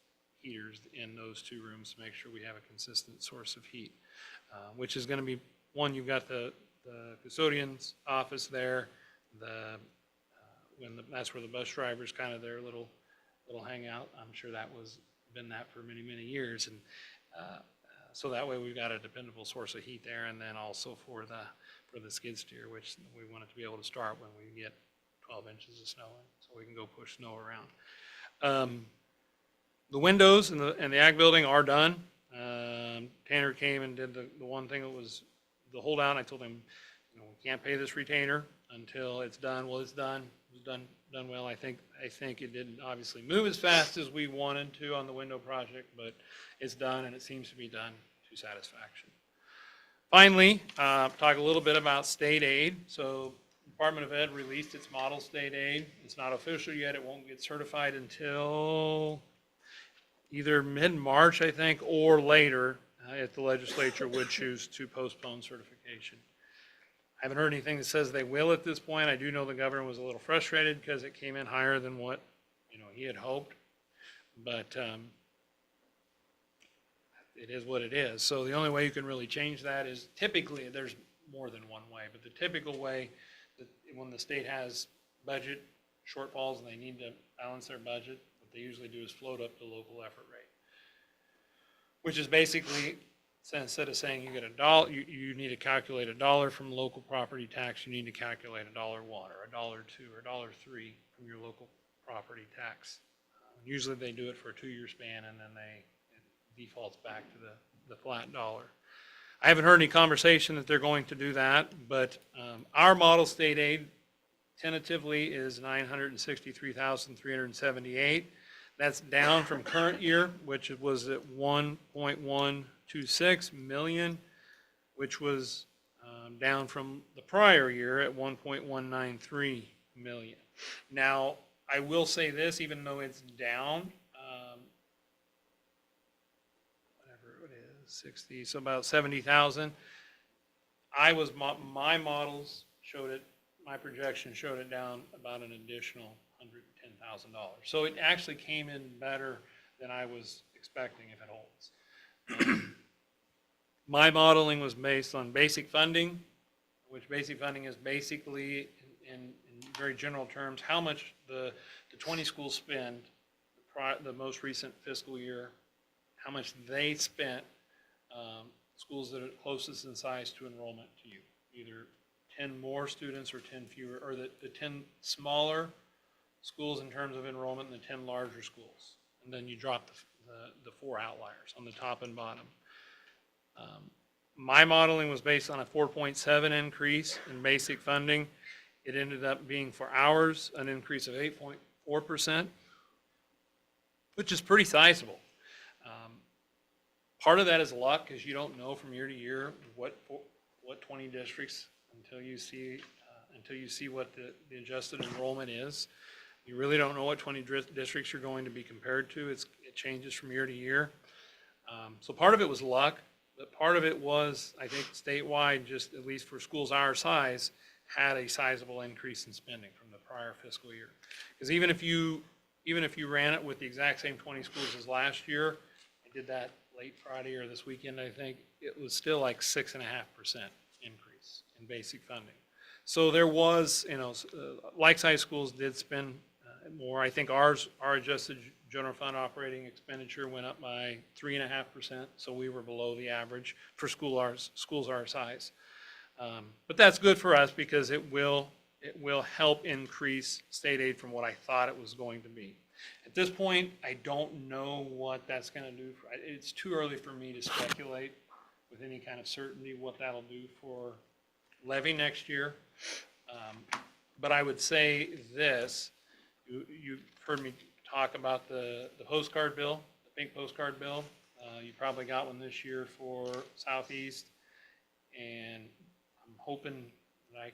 heaters in those two rooms to make sure we have a consistent source of heat, which is going to be, one, you've got the custodian's office there, that's where the bus drivers kind of their little hangout. I'm sure been that for many, many years. And so that way we've got a dependable source of heat there, and then also for the skid steer, which we want it to be able to start when we get 12 inches of snow in, so we can go push snow around. The windows in the ag building are done. Tanner came and did the one thing that was the holdout. I told him, we can't pay this retainer until it's done. Well, it's done. It was done well. I think it didn't obviously move as fast as we wanted to on the window project, but it's done, and it seems to be done to satisfaction. Finally, talk a little bit about state aid. So Department of Ed released its model state aid. It's not official yet. It won't get certified until either mid-March, I think, or later, if the legislature would choose to postpone certification. I haven't heard anything that says they will at this point. I do know the governor was a little frustrated because it came in higher than what he had hoped, but it is what it is. So the only way you can really change that is, typically there's more than one way, but the typical way when the state has budget shortfalls and they need to balance their budget, what they usually do is float up the local effort rate. Which is basically, so instead of saying you get $1, you need to calculate $1 from local property tax, you need to calculate $1.01 or $1.02 or $1.03 from your local property tax. Usually they do it for a 2-year span and then it defaults back to the flat dollar. I haven't heard any conversation that they're going to do that, but our model state aid tentatively is $963,378. That's down from current year, which was at 1.126 million, which was down from the prior year at 1.193 million. Now, I will say this, even though it's down, whatever it is, 60, so about 70,000. My models showed it, my projection showed it down about an additional $110,000. So it actually came in better than I was expecting if it holds. My modeling was based on basic funding, which basic funding is basically, in very general terms, how much the 20 schools spend the most recent fiscal year, how much they spent, schools that are closest in size to enrollment to you, either 10 more students or 10 fewer, or the 10 smaller schools in terms of enrollment and the 10 larger schools. And then you drop the 4 outliers on the top and bottom. My modeling was based on a 4.7 increase in basic funding. It ended up being for ours an increase of 8.4%, which is pretty sizable. Part of that is luck, because you don't know from year to year what 20 districts until you see what the adjusted enrollment is. You really don't know what 20 districts you're going to be compared to. It changes from year to year. So part of it was luck, but part of it was, I think, statewide, just at least for schools our size, had a sizable increase in spending from the prior fiscal year. Because even if you ran it with the exact same 20 schools as last year, I did that late Friday or this weekend, I think, it was still like 6.5% increase in basic funding. So there was, like-sized schools did spend more. I think our adjusted general fund operating expenditure went up by 3.5%, so we were below the average for schools our size. But that's good for us because it will help increase state aid from what I thought it was going to be. At this point, I don't know what that's going to do. It's too early for me to speculate with any kind of certainty what that'll do for levy next year. But I would say this, you've heard me talk about the postcard bill, the pink postcard bill. You probably got one this year for Southeast, and I'm hoping that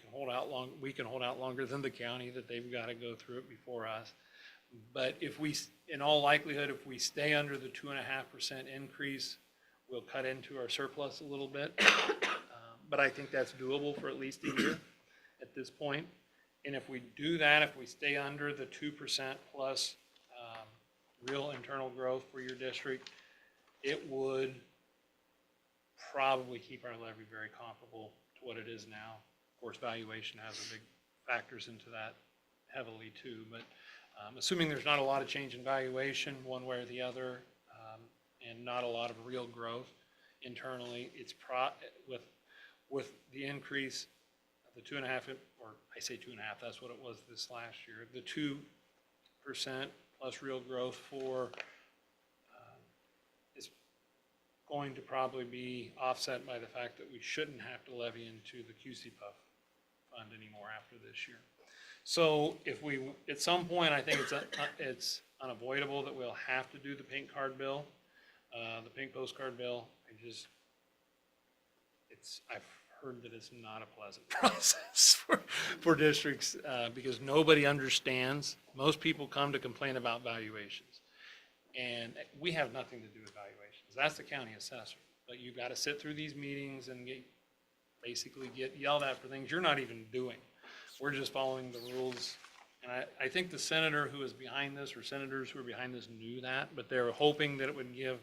we can hold out longer than the county, that they've got to go through it before us. But in all likelihood, if we stay under the 2.5% increase, we'll cut into our surplus a little bit. But I think that's doable for at least a year at this point. And if we do that, if we stay under the 2% plus real internal growth for your district, it would probably keep our levy very comparable to what it is now. Of course, valuation has a big factors into that heavily too, but assuming there's not a lot of change in valuation one way or the other, and not a lot of real growth internally, it's with the increase of the 2.5, or I say 2.5, that's what it was this last year, the 2% plus real growth for is going to probably be offset by the fact that we shouldn't have to levy into the QCPUF fund anymore after this year. So if we, at some point, I think it's unavoidable that we'll have to do the pink card bill, the pink postcard bill. I've heard that it's not a pleasant process for districts because nobody understands. Most people come to complain about valuations, and we have nothing to do with valuations. That's the county assessor. But you've got to sit through these meetings and basically get yelled at for things you're not even doing. We're just following the rules. And I think the senator who is behind this, or senators who are behind this, knew that, but they were hoping that it would give,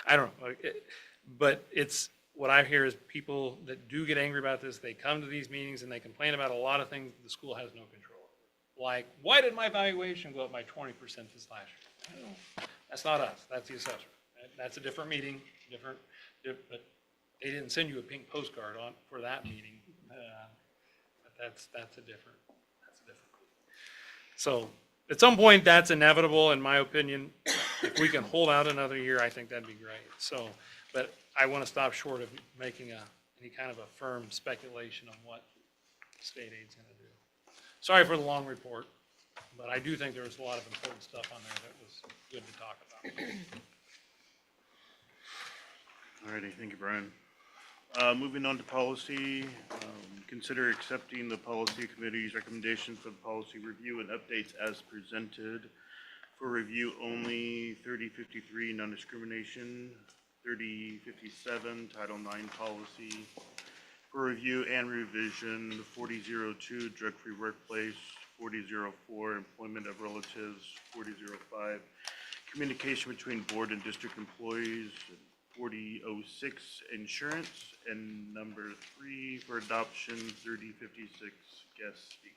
I don't know, but what I hear is people that do get angry about this, they come to these meetings and they complain about a lot of things the school has no control over. Like, why did my valuation go up by 20% this last year? I don't know. That's not us, that's the assessor. That's a different meeting, but they didn't send you a pink postcard for that meeting. But that's a different. So at some point, that's inevitable, in my opinion. If we can hold out another year, I think that'd be great. So, but I want to stop short of making any kind of a firm speculation on what state aid's going to do. Sorry for the long report, but I do think there was a lot of important stuff on there that was good to talk about. All righty, thank you, Brian. Moving on to policy, consider accepting the policy committee's recommendations for the policy review and updates as presented. For review only, 3053 non-discrimination, 3057 Title IX policy. For review and revision, 4002 drug-free workplace, 4004 employment of relatives, 4005 communication between board and district employees, 4006 insurance, and number 3 for adoption, 3056 guest speakers.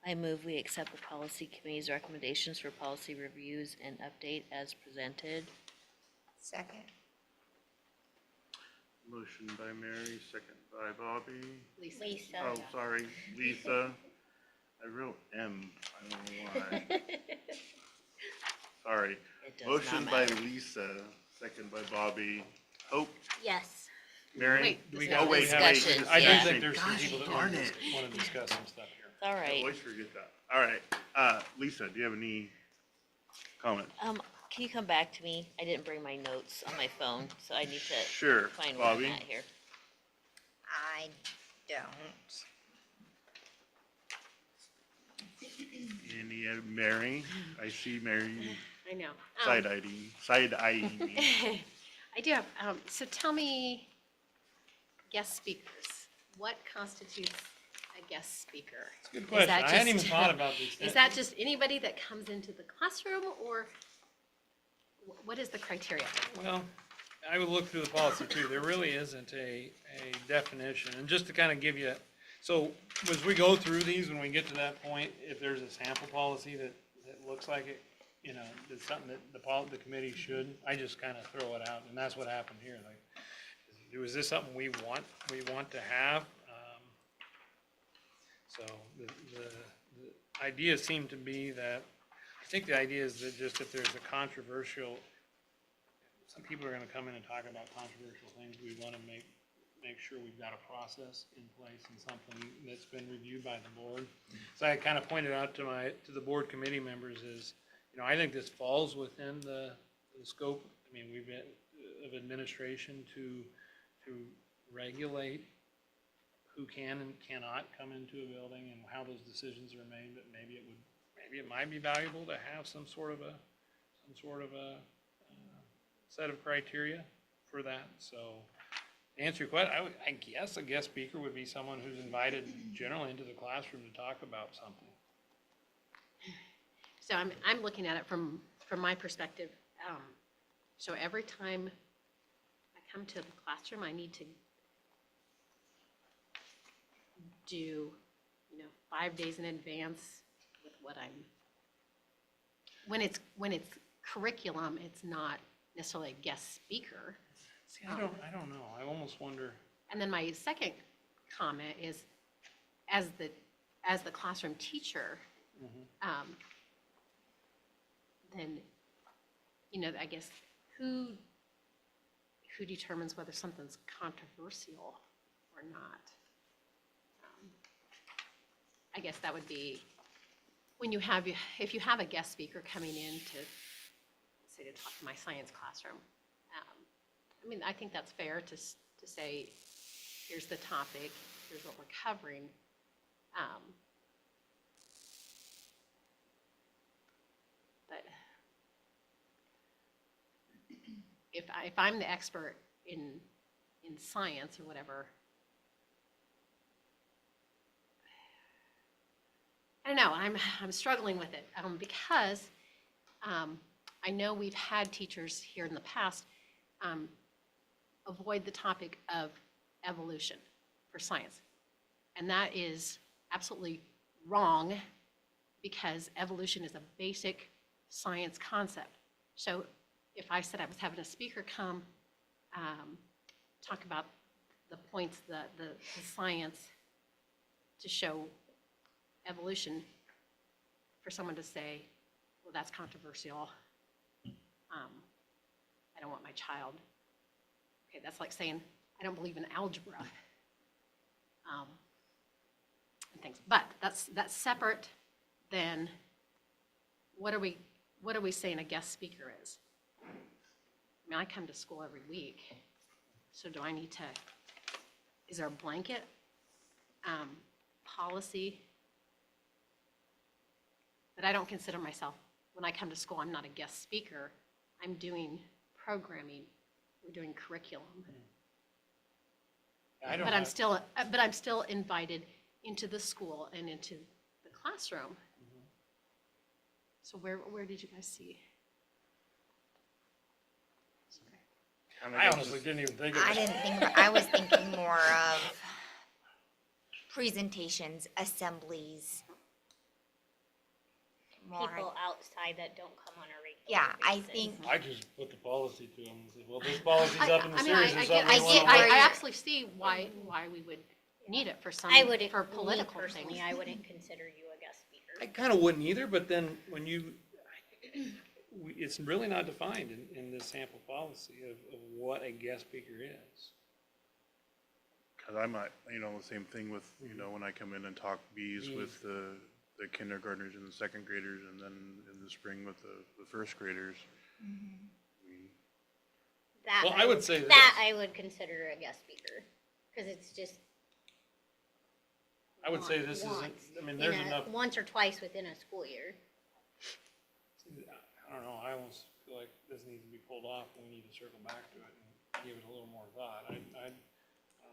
I move we accept the policy committee's recommendations for policy reviews and update as presented. Second. Motion by Mary, second by Bobby. Lisa. Lisa. Oh, sorry, Lisa. I wrote M, I don't know why. Sorry. It does not Motion by matter. Lisa, second by Bobby. Hope, Yes. Mary? Wait, We this got- is- Oh, wait, Discussion, I do yeah. think there's some Gosh people that darn want it. to discuss some stuff here. It's all I right. always forget that. All right, Lisa, do you have any comments? Can you come back to me? I didn't bring my notes on my phone, so I need to Sure, find where I'm Bobby. at here. I don't. Any, Mary? I see Mary I know. side-eyeing me. I do have, so tell me, guest speakers, what constitutes a guest speaker? Good Is question. that I hadn't even just- thought about these Is things. that just anybody that comes into the classroom, or what is the criteria? Well, I would look through the policy too. There really isn't a definition. And just to kind of give you, so as we go through these, when we get to that point, if there's a sample policy that looks like it, you know, it's something that the committee should, I just kind of throw it out. And that's what happened here. Like, is this something we want to have? So the idea seemed to be that, I think the idea is that just if there's a controversial, some people are gonna come in and talk about controversial things, we wanna make sure we've got a process in place and something that's been reviewed by the board. So I kind of pointed out to the board committee members is, you know, I think this falls within the scope, I mean, we've been, of administration to regulate who can and cannot come into a building and how those decisions are made, but maybe it might be valuable to have some sort of a set of criteria for that. So to answer your question, I guess a guest speaker would be someone who's invited generally into the classroom to talk about something. So I'm looking at it from my perspective. So every time I come to the classroom, I need to do, 5 days in advance with what when it's curriculum, it's not necessarily a guest speaker. See, I don't know. I almost wonder, And then my second comment is, as the classroom teacher, then, I guess, who determines whether something's controversial or not? I guess that would be, if you have a guest speaker coming in to, say, to talk to my science classroom, I think that's fair to say, here's the topic, here's what we're covering. if I'm the expert in science or whatever, I don't know, I'm struggling with it, because I know we've had teachers here in the past avoid the topic of evolution for science. And that is absolutely wrong, because evolution is a basic science concept. So if I said I was having a speaker come talk about the points, the science to show evolution, for someone to say, well, that's controversial, I don't want my child. Okay, that's like saying, I don't believe in algebra. And things, but that's separate than what are we saying a guest speaker is? I mean, I come to school every week, so do I need to, is there a blanket policy that I don't consider myself, when I come to school, I'm not a guest speaker, I'm doing programming, we're doing curriculum. I don't But I'm have- still invited into the school and into the classroom. So where did you guys see? Sorry. I honestly didn't even think of I it. didn't think, I was thinking more of presentations, assemblies. More, People outside that don't come on a regular yeah, I basis. think, I just put the policy to them and said, well, this policy's I up in the mean, series, I is get, something we want to where I you're- actually see why we would need it for some, I would, for me political personally, things. I wouldn't consider you a guest speaker. I kind of wouldn't either, but then when you, it's really not defined in this sample policy of what a guest speaker is. Because I might, the same thing with, when I come in and talk bees with the kindergartners and the second graders, and then in the spring with the first graders. I mean, That Well, I would say that this. I would consider a guest speaker, because it's just. I would say this isn't, once I mean, in there's a- enough, Once or twice within a school year. I don't know, I almost feel like this needs to be pulled off, and we need to circle back to it and give it a little more thought.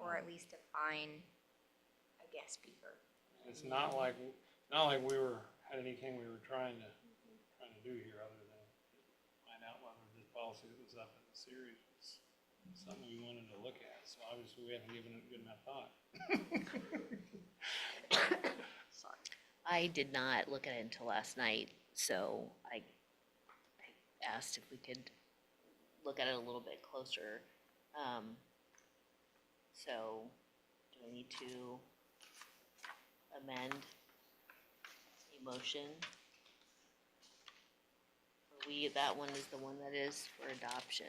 or at least define a guest speaker. It's not like we had anything we were trying to do here, other than find out whether this policy that was up in the series was something we wanted to look at. So obviously, we haven't given it good enough thought. I did not look at it until last night, so I asked if we could look at it a little bit closer. So, do I need to amend a motion? That one is the one that is for adoption.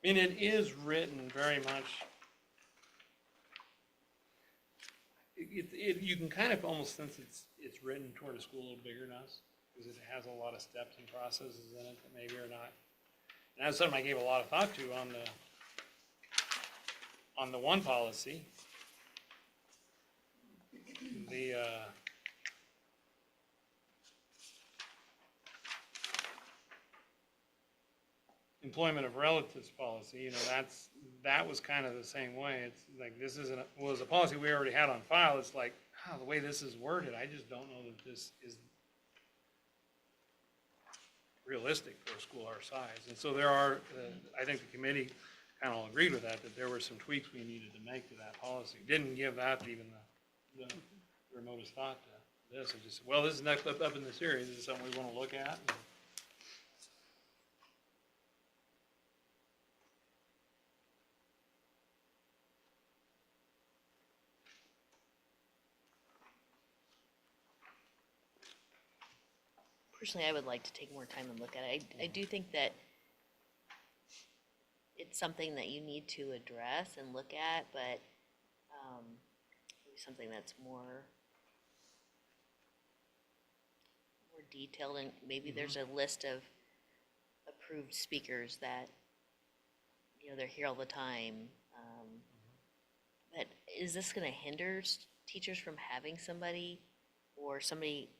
I mean, it is written very much, you can kind of almost sense it's written toward a school a little bigger than us, because it has a lot of steps and processes in it that maybe are not. And that's something I gave a lot of thought to on the one policy. The, employment of relatives policy, that was kind of the same way. It's like, this isn't, was a policy we already had on file. It's like, the way this is worded, I just don't know that this is realistic for a school our size. And so there are, I think the committee kind of all agreed with that there were some tweaks we needed to make to that policy. Didn't give that even the remotest thought to this. It just, well, this is next up in the series. This is something we want to look at. Personally, I would like to take more time and look at it. I do think that it's something that you need to address and look at, but maybe something that's more detailed, and maybe there's a list of approved speakers that, they're here all the time. But is this gonna hinder teachers from having somebody, or somebody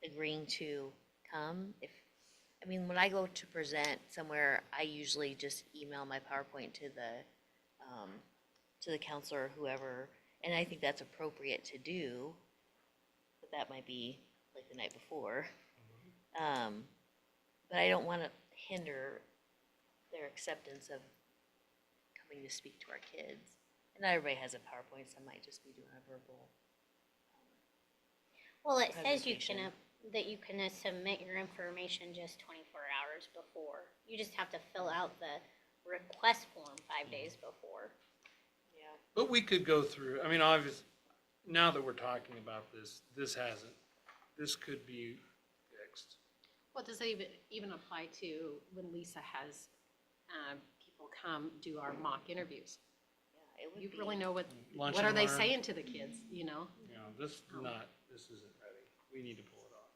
agreeing to come. I mean, when I go to present somewhere, I usually just email my PowerPoint to the counselor or whoever, and I think that's appropriate to do, but that might be like the night before. But I don't want to hinder their acceptance of coming to speak to our kids. And not everybody has a PowerPoint, some might just be doing a verbal. Well, it says you Presentation. can, that you can submit your information just 24 hours before. You just have to fill out the request form 5 days before. Yeah. But we could go through, I mean, obviously, now that we're talking about this, this could be fixed. Well, does it even apply to when Lisa has people come do our mock interviews? Yeah, it would You be. really know what Lunch are and they learn. saying to the kids, you know? You know, this isn't ready. We need to pull it off.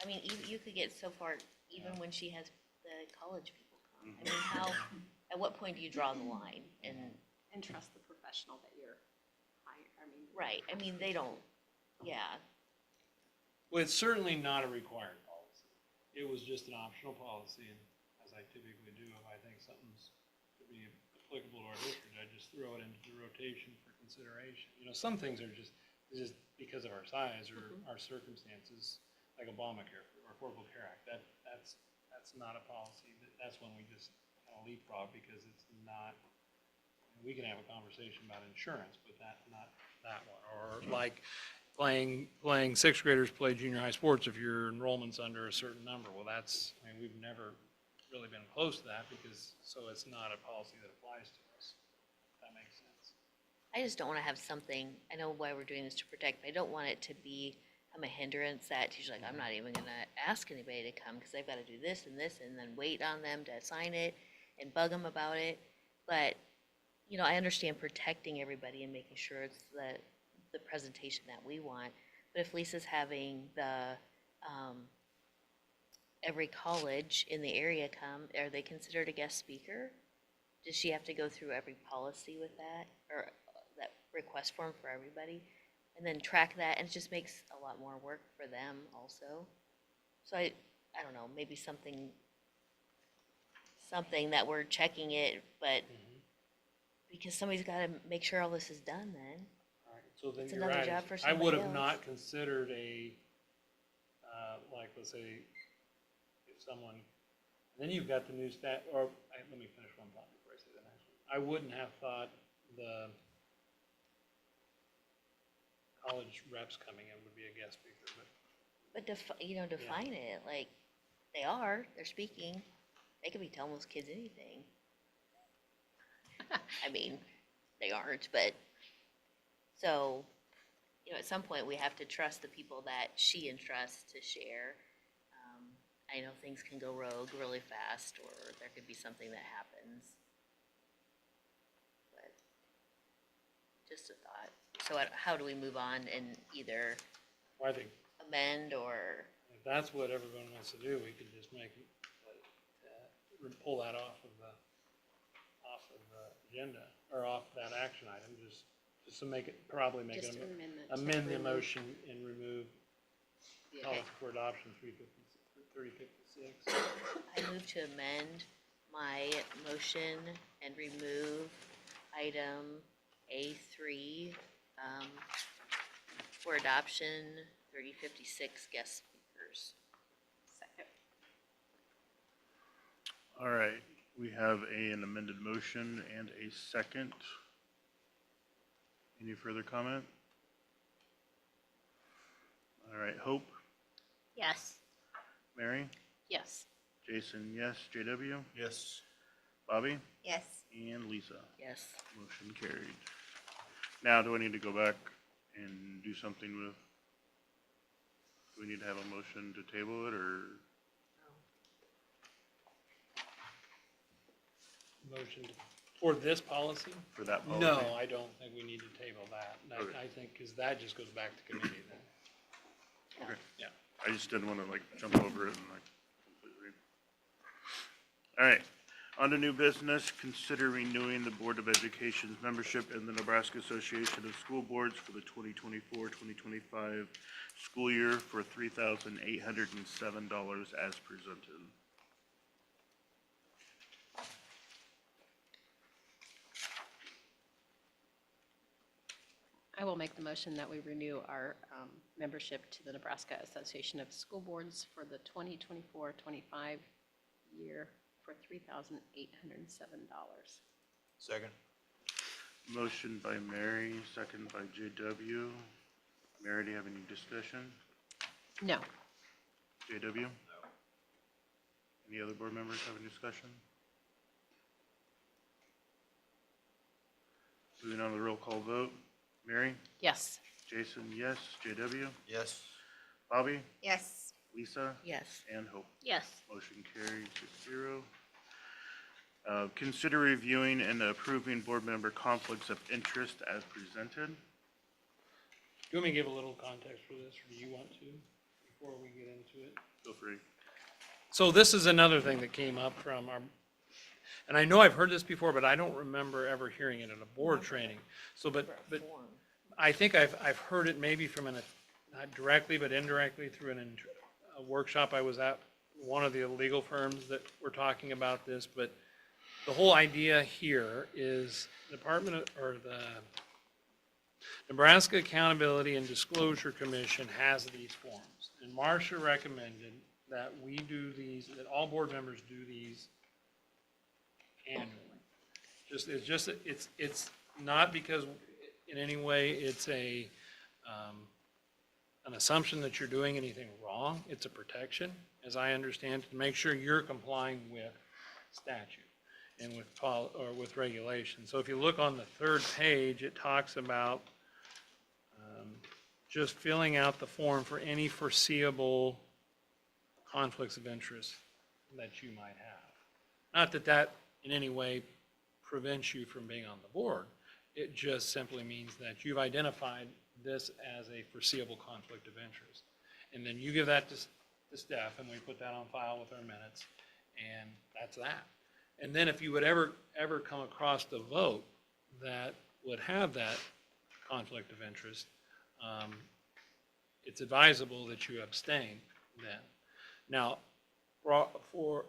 I mean, you could get so far, even when she has the college people come. I mean, at what point do you draw the line? And, And trust the professional that you're hiring, I mean. right, I mean, they don't, yeah. Well, it's certainly not a required policy. It was just an optional policy, and as I typically do, if I think something's to be applicable to our district, I just throw it into the rotation for consideration. You know, some things are just because of our size or our circumstances, like Obamacare or Affordable Care Act. That's not a policy. That's when we just kind of leapfrog because it's not. We can have a conversation about insurance, but not that one. Or like playing sixth graders play junior high sports if your enrollment's under a certain number. Well, I mean, we've never really been close to that so it's not a policy that applies to us. If that makes sense. I just don't want to have something, I know why we're doing this to protect, but I don't want it to become a hindrance that teacher's like, I'm not even going to ask anybody to come because they've got to do this and this and then wait on them to sign it and bug them about it. But, you know, I understand protecting everybody and making sure it's the presentation that we want. But if Lisa's having every college in the area come, are they considered a guest speaker? Does she have to go through every policy with that, or that request form for everybody? And then track that, and it just makes a lot more work for them also. So I don't know, maybe something that we're checking it, but because somebody's gotta make sure all this is done then. All right, so then It's you're another right. job for I would somebody have else. not considered like, let's say, if someone, and then you've got the new let me finish one thought before I say the next one. I wouldn't have thought the college reps coming in would be a guest speaker, but But define it, like, they're speaking, they could be telling those kids anything. I mean, they aren't, but, so, you know, at some point, we have to trust the people that she entrusts to share. I know things can go rogue really fast, or there could be something that happens. But, just a thought. So how do we move on and either I think amend or, if that's what everyone wants to do, we could just pull that off of the agenda, or off that action item, just to Just amendment to amend the remove. motion and remove Okay. policy for adoption 356. I move to amend my motion and remove item A3 for adoption, 3056 guest speakers. Second. All right, we have an amended motion and a second. Any further comment? All right, Hope, Yes. Mary, Yes. Jason, yes, JW, Yes. Bobby, Yes. and Lisa. Yes. Motion carried. Now, do I need to go back and do something with, do we need to have a motion to table it, or? Motion for this policy? For that policy? No, I don't think we need to table that. Okay. I think, because that just goes back to committee then. Okay. Yeah. I just didn't want to like jump over it and like completely. All right, On to new business, consider renewing the Board of Education's membership in the Nebraska Association of School Boards for the 2024-2025 school year for $3,807 as presented. I will make the motion that we renew our membership to the Nebraska Association of School Boards for the 2024-25 year for $3,807. Second. Motion by Mary, second by JW. Mary, do you have any discussion? No. JW? No. Any other board members have any discussion? Moving on to the roll call vote. Mary? Yes. Jason, yes. JW? Yes. Bobby? Yes. Lisa? Yes. And Hope. Yes. Motion carries 6-0. Consider reviewing and approving board member conflicts of interest as presented. Do you want me to give a little context for this, or do you want to, before we get into it? Feel free. So this is another thing that came up from our, and I know I've heard this before, but I don't remember ever hearing it at a board training. So, but I think I've heard it maybe from not directly, but indirectly through a workshop I was at, one of the legal firms that were talking about this, but the whole idea here is the Nebraska Accountability and Disclosure Commission has these forms. And Marcia recommended that we do these, that all board members do these annually. It's not because in any way it's an assumption that you're doing anything wrong. It's a protection, as I understand, to make sure you're complying with statute and with regulation. So if you look on the third page, it talks about just filling out the form for any foreseeable conflicts of interest that you might have. Not that that in any way prevents you from being on the board. It just simply means that you've identified this as a foreseeable conflict of interest. And then you give that to Steph, and we put that on file with our minutes, and that's that. And then if you would ever come across the vote that would have that conflict of interest, it's advisable that you abstain then. Now, for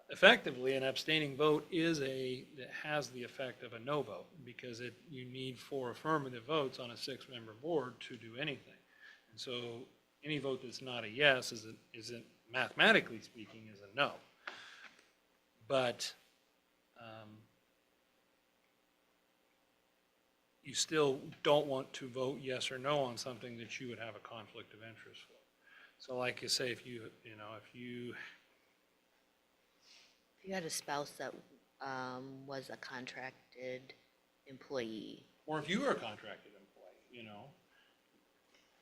effectively, an abstaining vote that has the effect of a no vote, because you need 4 affirmative votes on a 6-member board to do anything. And so any vote that's not a yes isn't mathematically speaking, is a no. But you still don't want to vote yes or no on something that you would have a conflict of interest for. So like you say, if you had a spouse that was a contracted employee, or if you were a contracted employee,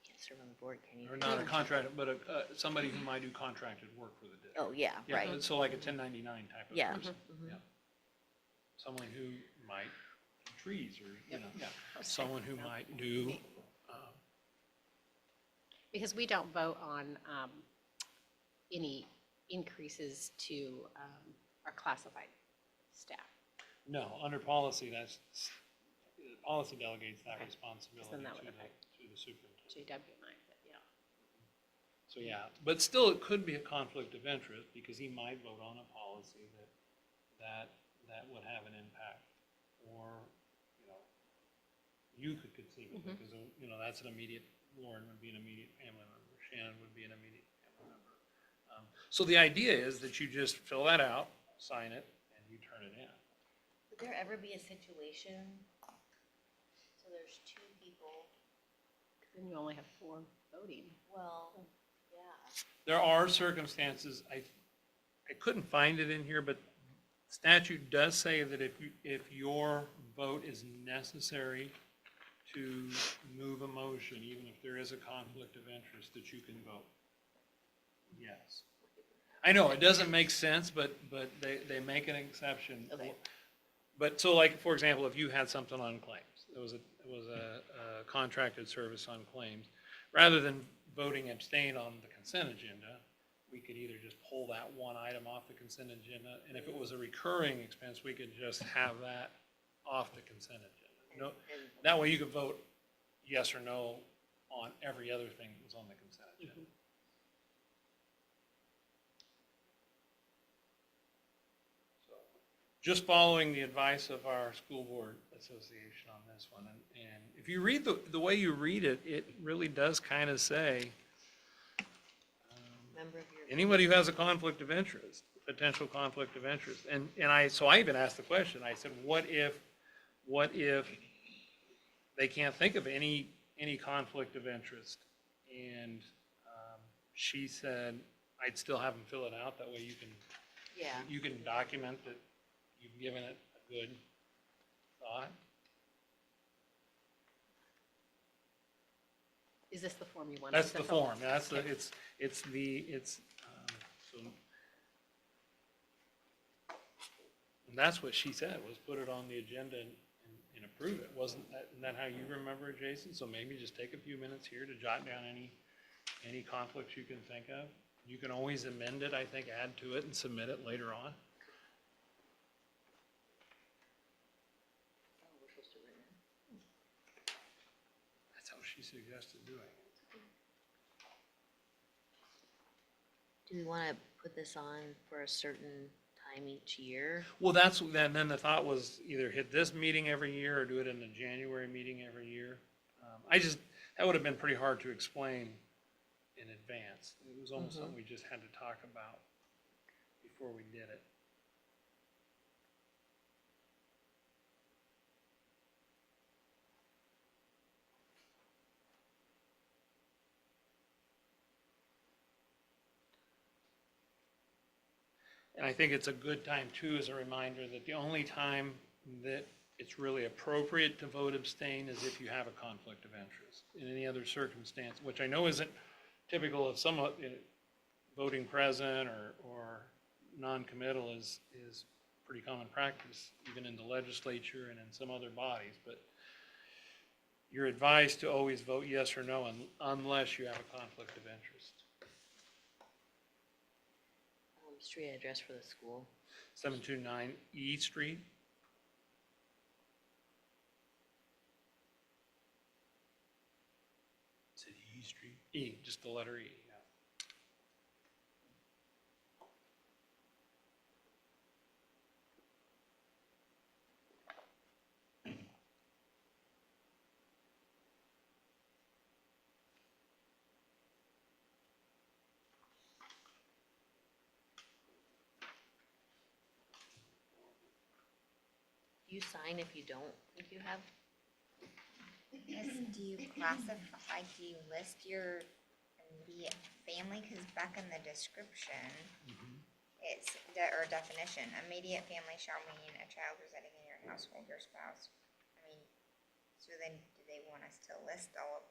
can't serve on the board, can you? or not a contracted, but somebody who might do contracted work for the district. Oh, yeah, Yeah, right. so like a 1099 type of Yeah. person. Yeah. Someone who might do trees or, someone who might do, Because we don't vote on any increases to our classified staff. no, under policy, policy delegates that Okay. responsibility Then that would affect to the superintendent. JW and I, but yeah. So, yeah, but still, it could be a conflict of interest because he might vote on a policy that would have an impact. Or, you could conceive of it because, that's an immediate, Lauren would be an immediate family member, Shannon would be an immediate family member. So the idea is that you just fill that out, sign it, and you turn it in. Would there ever be a situation, so there's 2 people, Then you only have 4 voting. well, yeah. There are circumstances, I couldn't find it in here, but statute does say that if your vote is necessary to move a motion, even if there is a conflict of interest, that you can vote yes. I know, it doesn't make sense, but they make an exception. Okay. But, so like, for example, if you had something on claims, it was a contracted service on claims, rather than voting abstain on the consent agenda, we could either just pull that one item off the consent agenda, and if it was a recurring expense, we could just have that off the consent agenda. No, that way you could vote yes or no on every other thing that was on the consent agenda. So, just following the advice of our school board association on this one, and if you read the way you read it, it really does kind of say, Member of your. anybody who has a conflict of interest, potential conflict of interest, and so I even asked the question, I said, what if they can't think of any conflict of interest? And she said, I'd still have them fill it out, that way Yeah. you can document that you've given it a good thought. Is this the form you want? That's the form, that's the, Okay. so. And that's what she said, was put it on the agenda and approve it. Isn't that how you remember it, Jason? So maybe just take a few minutes here to jot down any conflicts you can think of. You can always amend it, I think, add to it and submit it later on. That's how she suggested doing it. Do we want to put this on for a certain time each year? Well, then the thought was either hit this meeting every year or do it in the January meeting every year. That would have been pretty hard to explain in advance. It was almost something we just had to talk about before we did it. And I think it's a good time too, as a reminder that the only time that it's really appropriate to vote abstain is if you have a conflict of interest. In any other circumstance, which I know isn't typical of some voting present or non-committal is pretty common practice, even in the legislature and in some other bodies, but you're advised to always vote yes or no unless you have a conflict of interest. Street address for the school. 729 E Street. Is it E Street? E, just the letter E, yeah. Do you sign if you don't think you have? Do you classify, do you list your immediate family? Because back in the description, it's, or definition, immediate family shall mean a child residing in your household, your spouse. I mean, so then do they want us to list all of?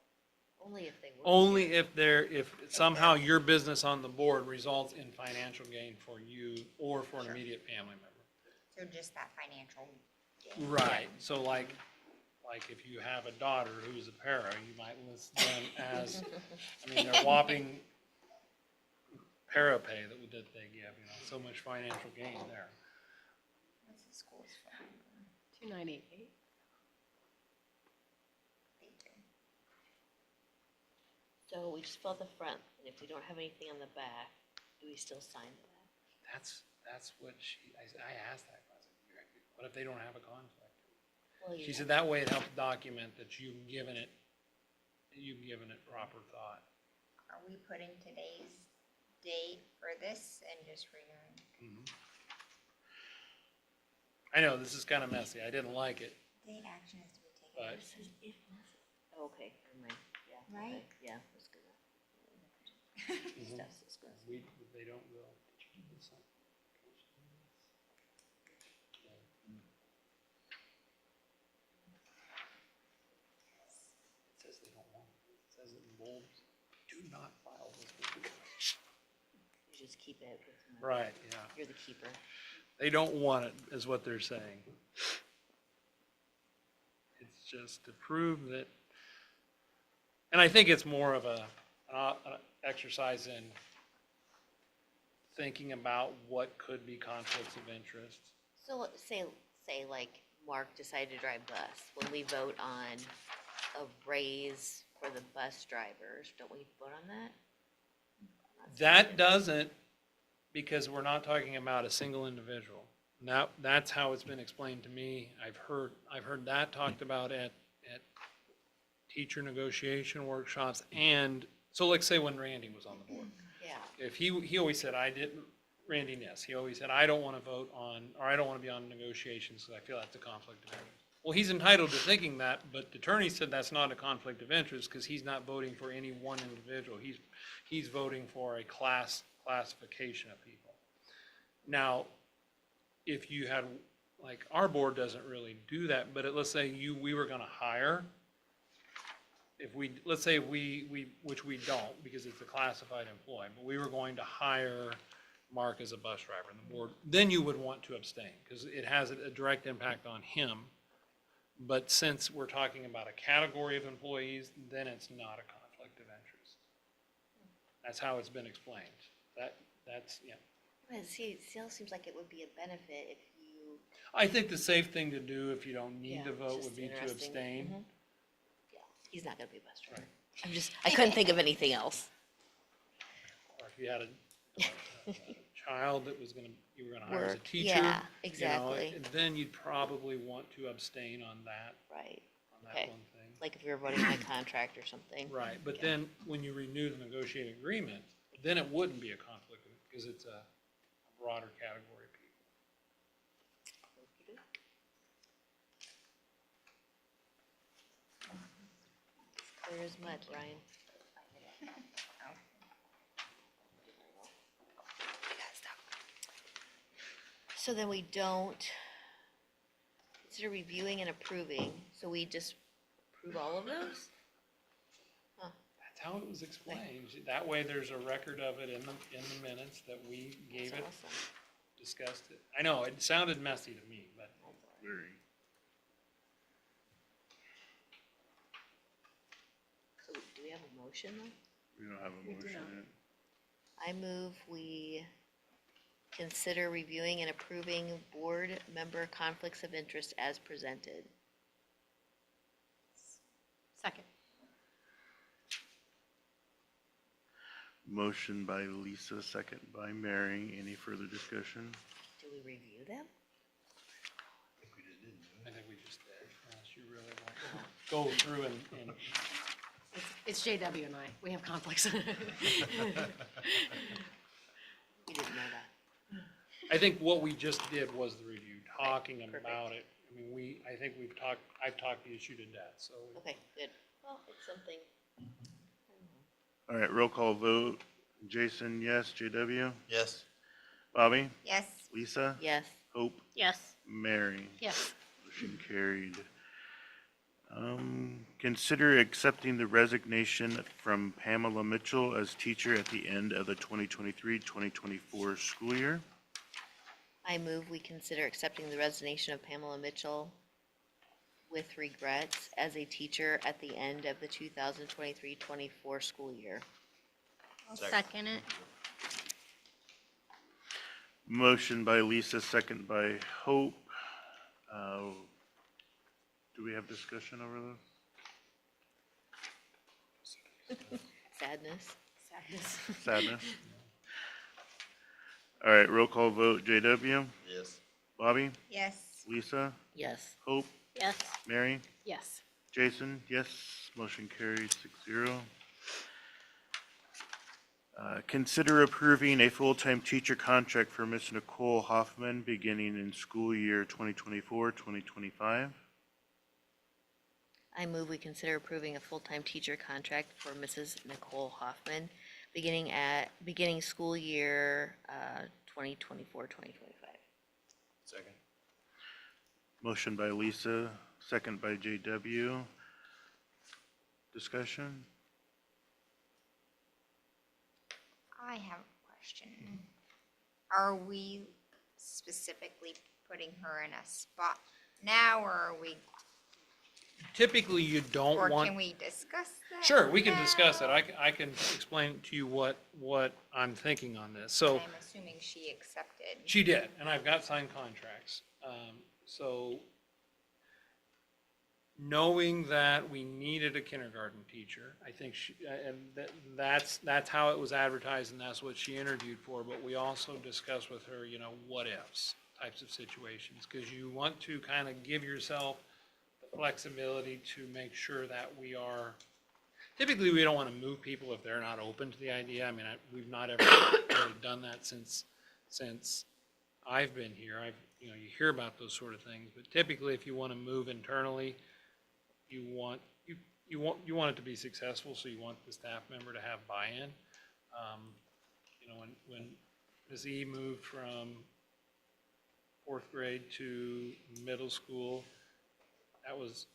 Only if they were. Only if somehow your business on the board results in financial gain for you or for an Sure. immediate family member. So just that financial gain? Right, so like if you have a daughter who's a para, you might list them as, I mean, they're whopping para pay that they give, so much financial gain there. What's the school's phone number? 2988. Thank you. So we just fill out the front, and if we don't have anything on the back, do we still sign the back? That's what I asked that question. What if they don't have a conflict? Well, She yeah. said that way it helps document that you've given it proper thought. Are we putting today's date for this and just renewing? I know, this is kind of messy. I didn't like it, Date action is to be taken. but This is if necessary. Oh, okay, never mind, yeah. Right? okay, Yeah, let's go. Stuff's discussed. they don't go. It says they don't want it. It says it in bold. Do not file this with the commission. You just keep it with. Right, yeah. You're the keeper. They don't want it, is what they're saying. It's just to prove that, and I think it's more of an exercise in thinking about what could be conflicts of interest. So say like Mark decided to drive bus, when we vote on a raise for the bus drivers, don't we vote on that? That doesn't, because we're not talking about a single individual. Now, that's how it's been explained to me. I've heard that talked about at teacher negotiation workshops. And so let's say when Randy was on the board. Yeah, If he always said, I didn't, Randy Ness, he always said, I don't want to vote on, or I don't want to be on negotiations because I feel that's a conflict of interest. Well, he's entitled to thinking that, but the attorney said that's not a conflict of interest because he's not voting for any one individual. He's voting for a classification of people. Now, if you had, like, our board doesn't really do that, but let's say we were gonna hire, let's say which we don't because it's a classified employee, but we were going to hire Mark as a bus driver on the board, then you would want to abstain because it has a direct impact on him. But since we're talking about a category of employees, then it's not a conflict of interest. That's how it's been explained. That's, yeah. but see, it still seems like it would be a benefit if you, I think the safe thing to do if you don't need to Yeah, vote just would be to interesting. abstain. Mhm. yeah, he's not gonna be a bus driver. I couldn't think of anything else. Or if you had a child that was you were gonna hire as a Work, teacher. yeah, you know, exactly. Then you'd probably want to abstain on that Right, one Okay. thing. like if you were voting on a contract or something. Right, but Yeah. then when you renew the negotiated agreement, then it wouldn't be a conflict because it's a broader category of people. Clear as mud, Ryan. So then we don't consider reviewing and approving, so we just approve all of those? That's how it was explained. That way there's a record of it in the minutes that we gave That's it, awesome. discussed it. I know, it sounded messy to me, but Very. So do we have a motion though? We don't have a motion yet. I move we consider reviewing and approving board member conflicts of interest as presented. Second. Motion by Lisa, second by Mary. Any further discussion? Do we review them? I think we just did, unless you really want to go through and It's JW and I. We have conflicts. We didn't know that. I think what we just did was the review, talking perfect. about it. I mean, I think I've talked the issue to death, so. Okay, good. Well, it's something. All right, roll call vote. Jason, yes. JW? Yes. Bobby? Yes, Lisa? Yes. Hope? Yes. Mary? Yes. Motion carried. Consider accepting the resignation from Pamela Mitchell as teacher at the end of the 2023-2024 school year. I move we consider accepting the resignation of Pamela Mitchell with regrets as a teacher at the end of the 2023-24 school year. I'll Second. second it. Motion by Lisa, second by Hope. Do we have discussion over this? Sadness. Sadness. Sadness? All right, roll call vote. JW? Yes. Bobby? yes, Lisa? Yes. Hope? Yes. Mary? Yes. Jason? Yes. Motion carries 6-0. Consider approving a full-time teacher contract for Miss Nicole Hoffman beginning in school year 2024-2025. I move we consider approving a full-time teacher contract for Mrs. Nicole Hoffman beginning school year 2024-2025. Second. Motion by Lisa, second by JW. Discussion? I have a question. Are we specifically putting her in a spot now, or are we typically you don't Or want. can we discuss that? Sure, we can discuss it. now? I can explain to you what I'm thinking on this. So I'm assuming she accepted. she did, and I've got signed contracts. So knowing that we needed a kindergarten teacher, I think she, and that's how it was advertised and that's what she interviewed for. But we also discussed with her, you know, what ifs types of situations, because you want to kind of give yourself the flexibility to make sure that we are, typically we don't want to move people if they're not open to the idea. I mean, we've not ever really done that since I've been here. You know, you hear about those sort of things, but typically if you want to move internally, you want it to be successful, so you want the staff member to have buy-in. You know, when Ms. E moved from 4th grade to middle school, that was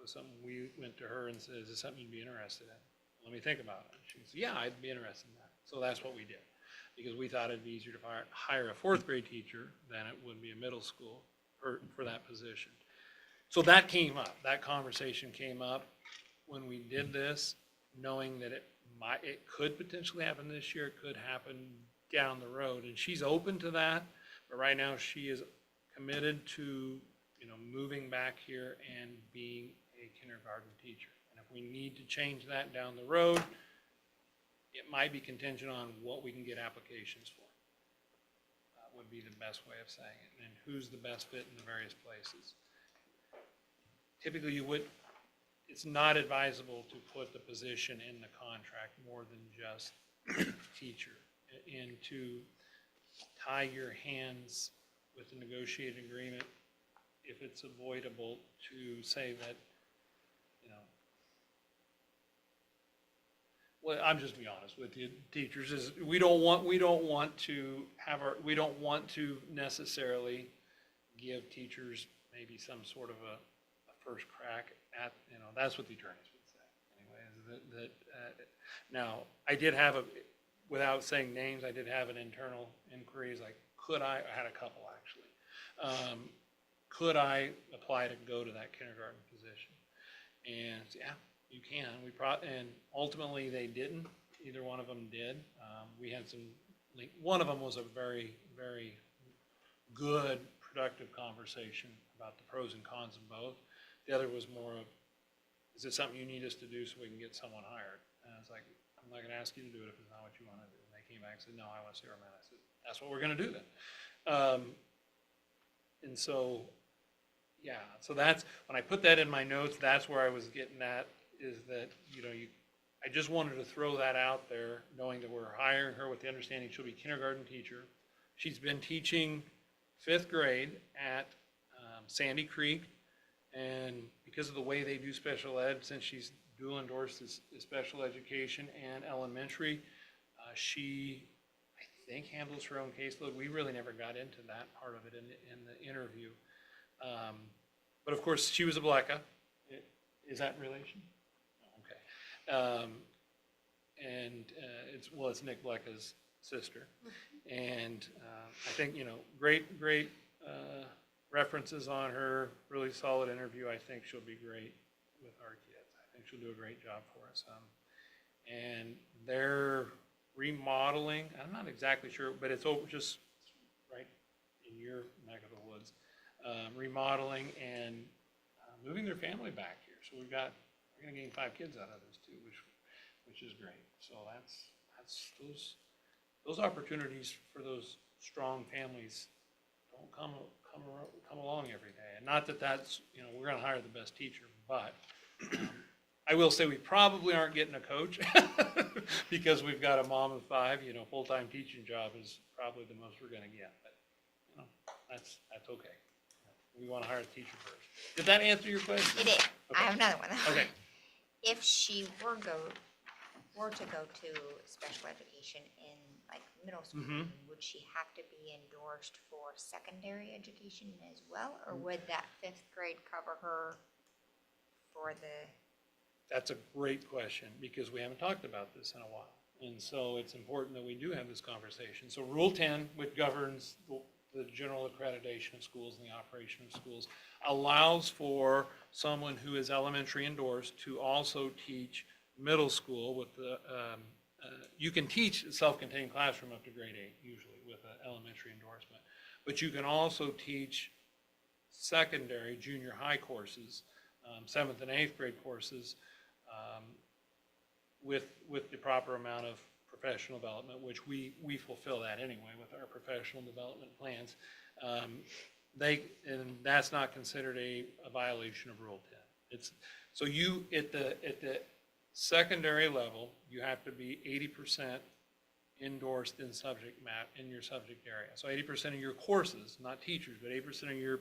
something we went to her and said, is this something you'd be interested in? Let me think about it. She said, yeah, I'd be interested in that. So that's what we did, because we thought it'd be easier to hire a 4th grade teacher than it would be a middle school for that position. So that came up, that conversation came up when we did this, knowing that it could potentially happen this year, it could happen down the road, and she's open to that, but right now she is committed to, you know, moving back here and being a kindergarten teacher. And if we need to change that down the road, it might be contingent on what we can get applications for. Would be the best way of saying it, and who's the best fit in the various places. Typically, it's not advisable to put the position in the contract more than just teacher, and to tie your hands with a negotiated agreement, if it's avoidable, to say that, you know, well, I'm just being honest with you, teachers, is we don't want to necessarily give teachers maybe some sort of a first crack at, you know, that's what the attorneys would say anyway, now, I did have without saying names, I did have an internal inquiries, like, I had a couple actually, could I apply to go to that kindergarten position? And yeah, you can. And ultimately they didn't. Either one of them did. We had one of them was a very, very good, productive conversation about the pros and cons of both. The other was more of, is it something you need us to do so we can get someone hired? And I was like, I'm not gonna ask you to do it if it's not what you wanna do. And they came back and said, no, I wanna see our man. I said, that's what we're gonna do then. And so, yeah, so that's, when I put that in my notes, that's where I was getting at, is that, you know, I just wanted to throw that out there, knowing that we're hiring her with the understanding she'll be a kindergarten teacher. She's been teaching 5th grade at Sandy Creek, and because of the way they do special ed, since she's dual endorsed as special education and elementary, she, I think, handles her own caseload. We really never got into that part of it in the interview. But of course, she was a Bleca. Is that relation? Okay. And it's Nick Bleca's sister. And I think, you know, great references on her, really solid interview. I think she'll be great with our kids. I think she'll do a great job for us. And they're remodeling, I'm not exactly sure, but it's over just right in your neck of the woods. Remodeling and moving their family back here. So we're gonna gain 5 kids out of this too, which is great. So that's those opportunities for those strong families don't come along every day. And not that that's, you know, we're gonna hire the best teacher, but I will say we probably aren't getting a coach because we've got a mom of 5, you know, full-time teaching job is probably the most we're gonna get, but, you know, that's okay. We wanna hire a teacher first. Did that answer your question? It did. I have another one. Okay. If she were to go to special education in like middle school, would she have to be endorsed for secondary education as well? Or would that 5th grade cover her for the? That's a great question, because we haven't talked about this in a while. And so it's important that we do have this conversation. So Rule 10, which governs the the general accreditation of schools and the operation of schools, allows for someone who is elementary endorsed to also teach middle school with the, you can teach a self-contained classroom up to grade 8 usually with an elementary endorsement, but you can also teach secondary, junior high courses, 7th and 8th grade courses, with the proper amount of professional development, which we fulfill that anyway with our professional development plans. And that's not considered a violation of Rule 10. It's, so you, at the secondary level, you have to be 80% endorsed in subject matter, in your subject area. So 80% of your courses, not teachers, but 80% of your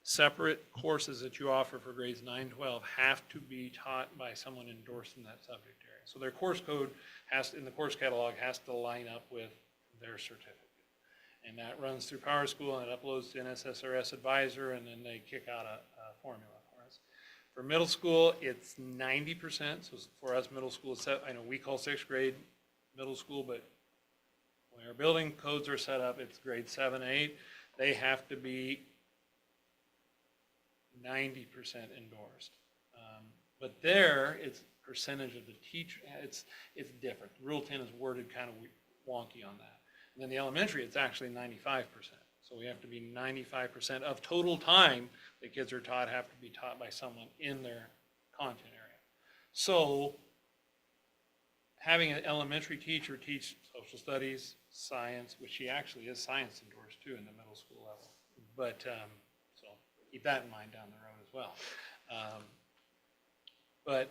separate courses that you offer for grades 9, 12 have to be taught by someone endorsed in that subject area. So their course code has, in the course catalog, has to line up with their certificate. And that runs through PowerSchool and it uploads to NSSRS Advisor, and then they kick out a formula for us. For middle school, it's 90%. So for us, middle school, I know we call 6th grade middle school, but when our building codes are set up, it's grade 7, 8. They have to be 90% endorsed. But there, it's percentage of the teacher, it's different. Rule 10 is worded kind of wonky on that. And then the elementary, it's actually 95%. So we have to be 95% of total time that kids are taught have to be taught by someone in their content area. So having an elementary teacher teach social studies, science, which she actually is science endorsed too in the middle school level. But, so keep that in mind down the road as well. But,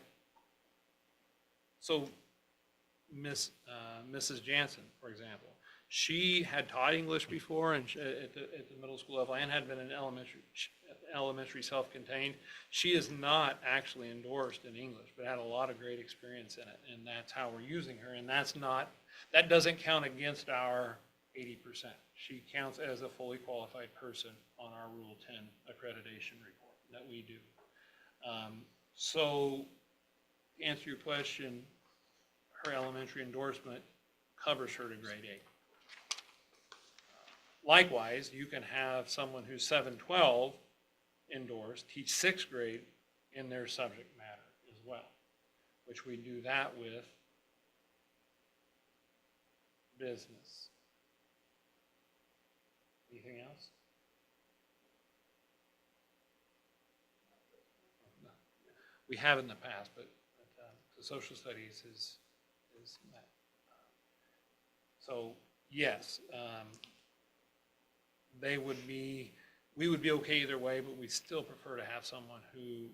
so Mrs. Jansen, for example, she had taught English before and at the middle school level and had been in elementary self-contained. She is not actually endorsed in English, but had a lot of great experience in it. And that's how we're using her. And that doesn't count against our 80%. She counts as a fully qualified person on our Rule 10 accreditation report that we do. So to answer your question, her elementary endorsement covers her to grade 8. Likewise, you can have someone who's 7-12 endorsed teach 6th grade in their subject matter as well, which we do that with business. Anything else? No. We have in the past, but the social studies is met. So yes, we would be okay either way, but we still prefer to have someone who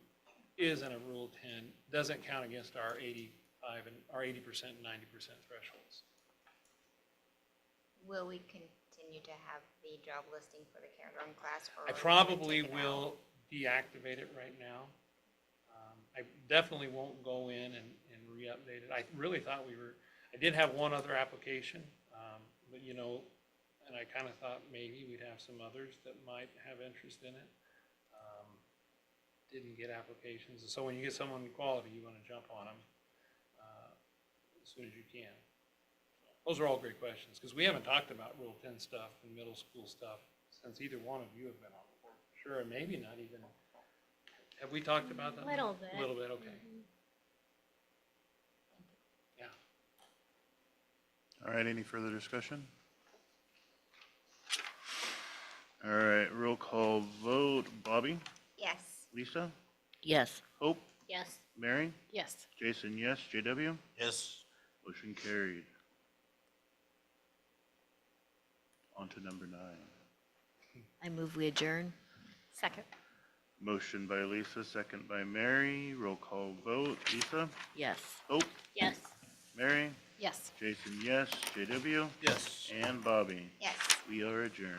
is in a Rule 10, doesn't count against our 85 and our 80% and 90% thresholds. Will we continue to have the job listing for the kindergarten class? Or I are we gonna probably take it out? will deactivate it right now. I definitely won't go in and re-update it. I really thought I did have one other application, but and I kind of thought maybe we'd have some others that might have interest in it. Didn't get applications. So when you get someone in quality, you want to jump on them as soon as you can. Those are all great questions, because we haven't talked about Rule 10 stuff and middle school stuff since either one of you have been on the board. Sure, and maybe not even. Have we talked about that? Little bit. A little bit, okay. Yeah. All right, any further discussion? All right, roll call vote. Bobby? Yes. Lisa? Yes. Hope? Yes. Mary? Yes. Jason, yes. JW? Yes. Motion carried. On to number 9. I move we adjourn. Second. Motion by Lisa, second by Mary. Roll call vote. Lisa? Yes. Hope? Yes. Mary? Yes. Jason, yes. JW? Yes. And Bobby? Yes. We are adjourned.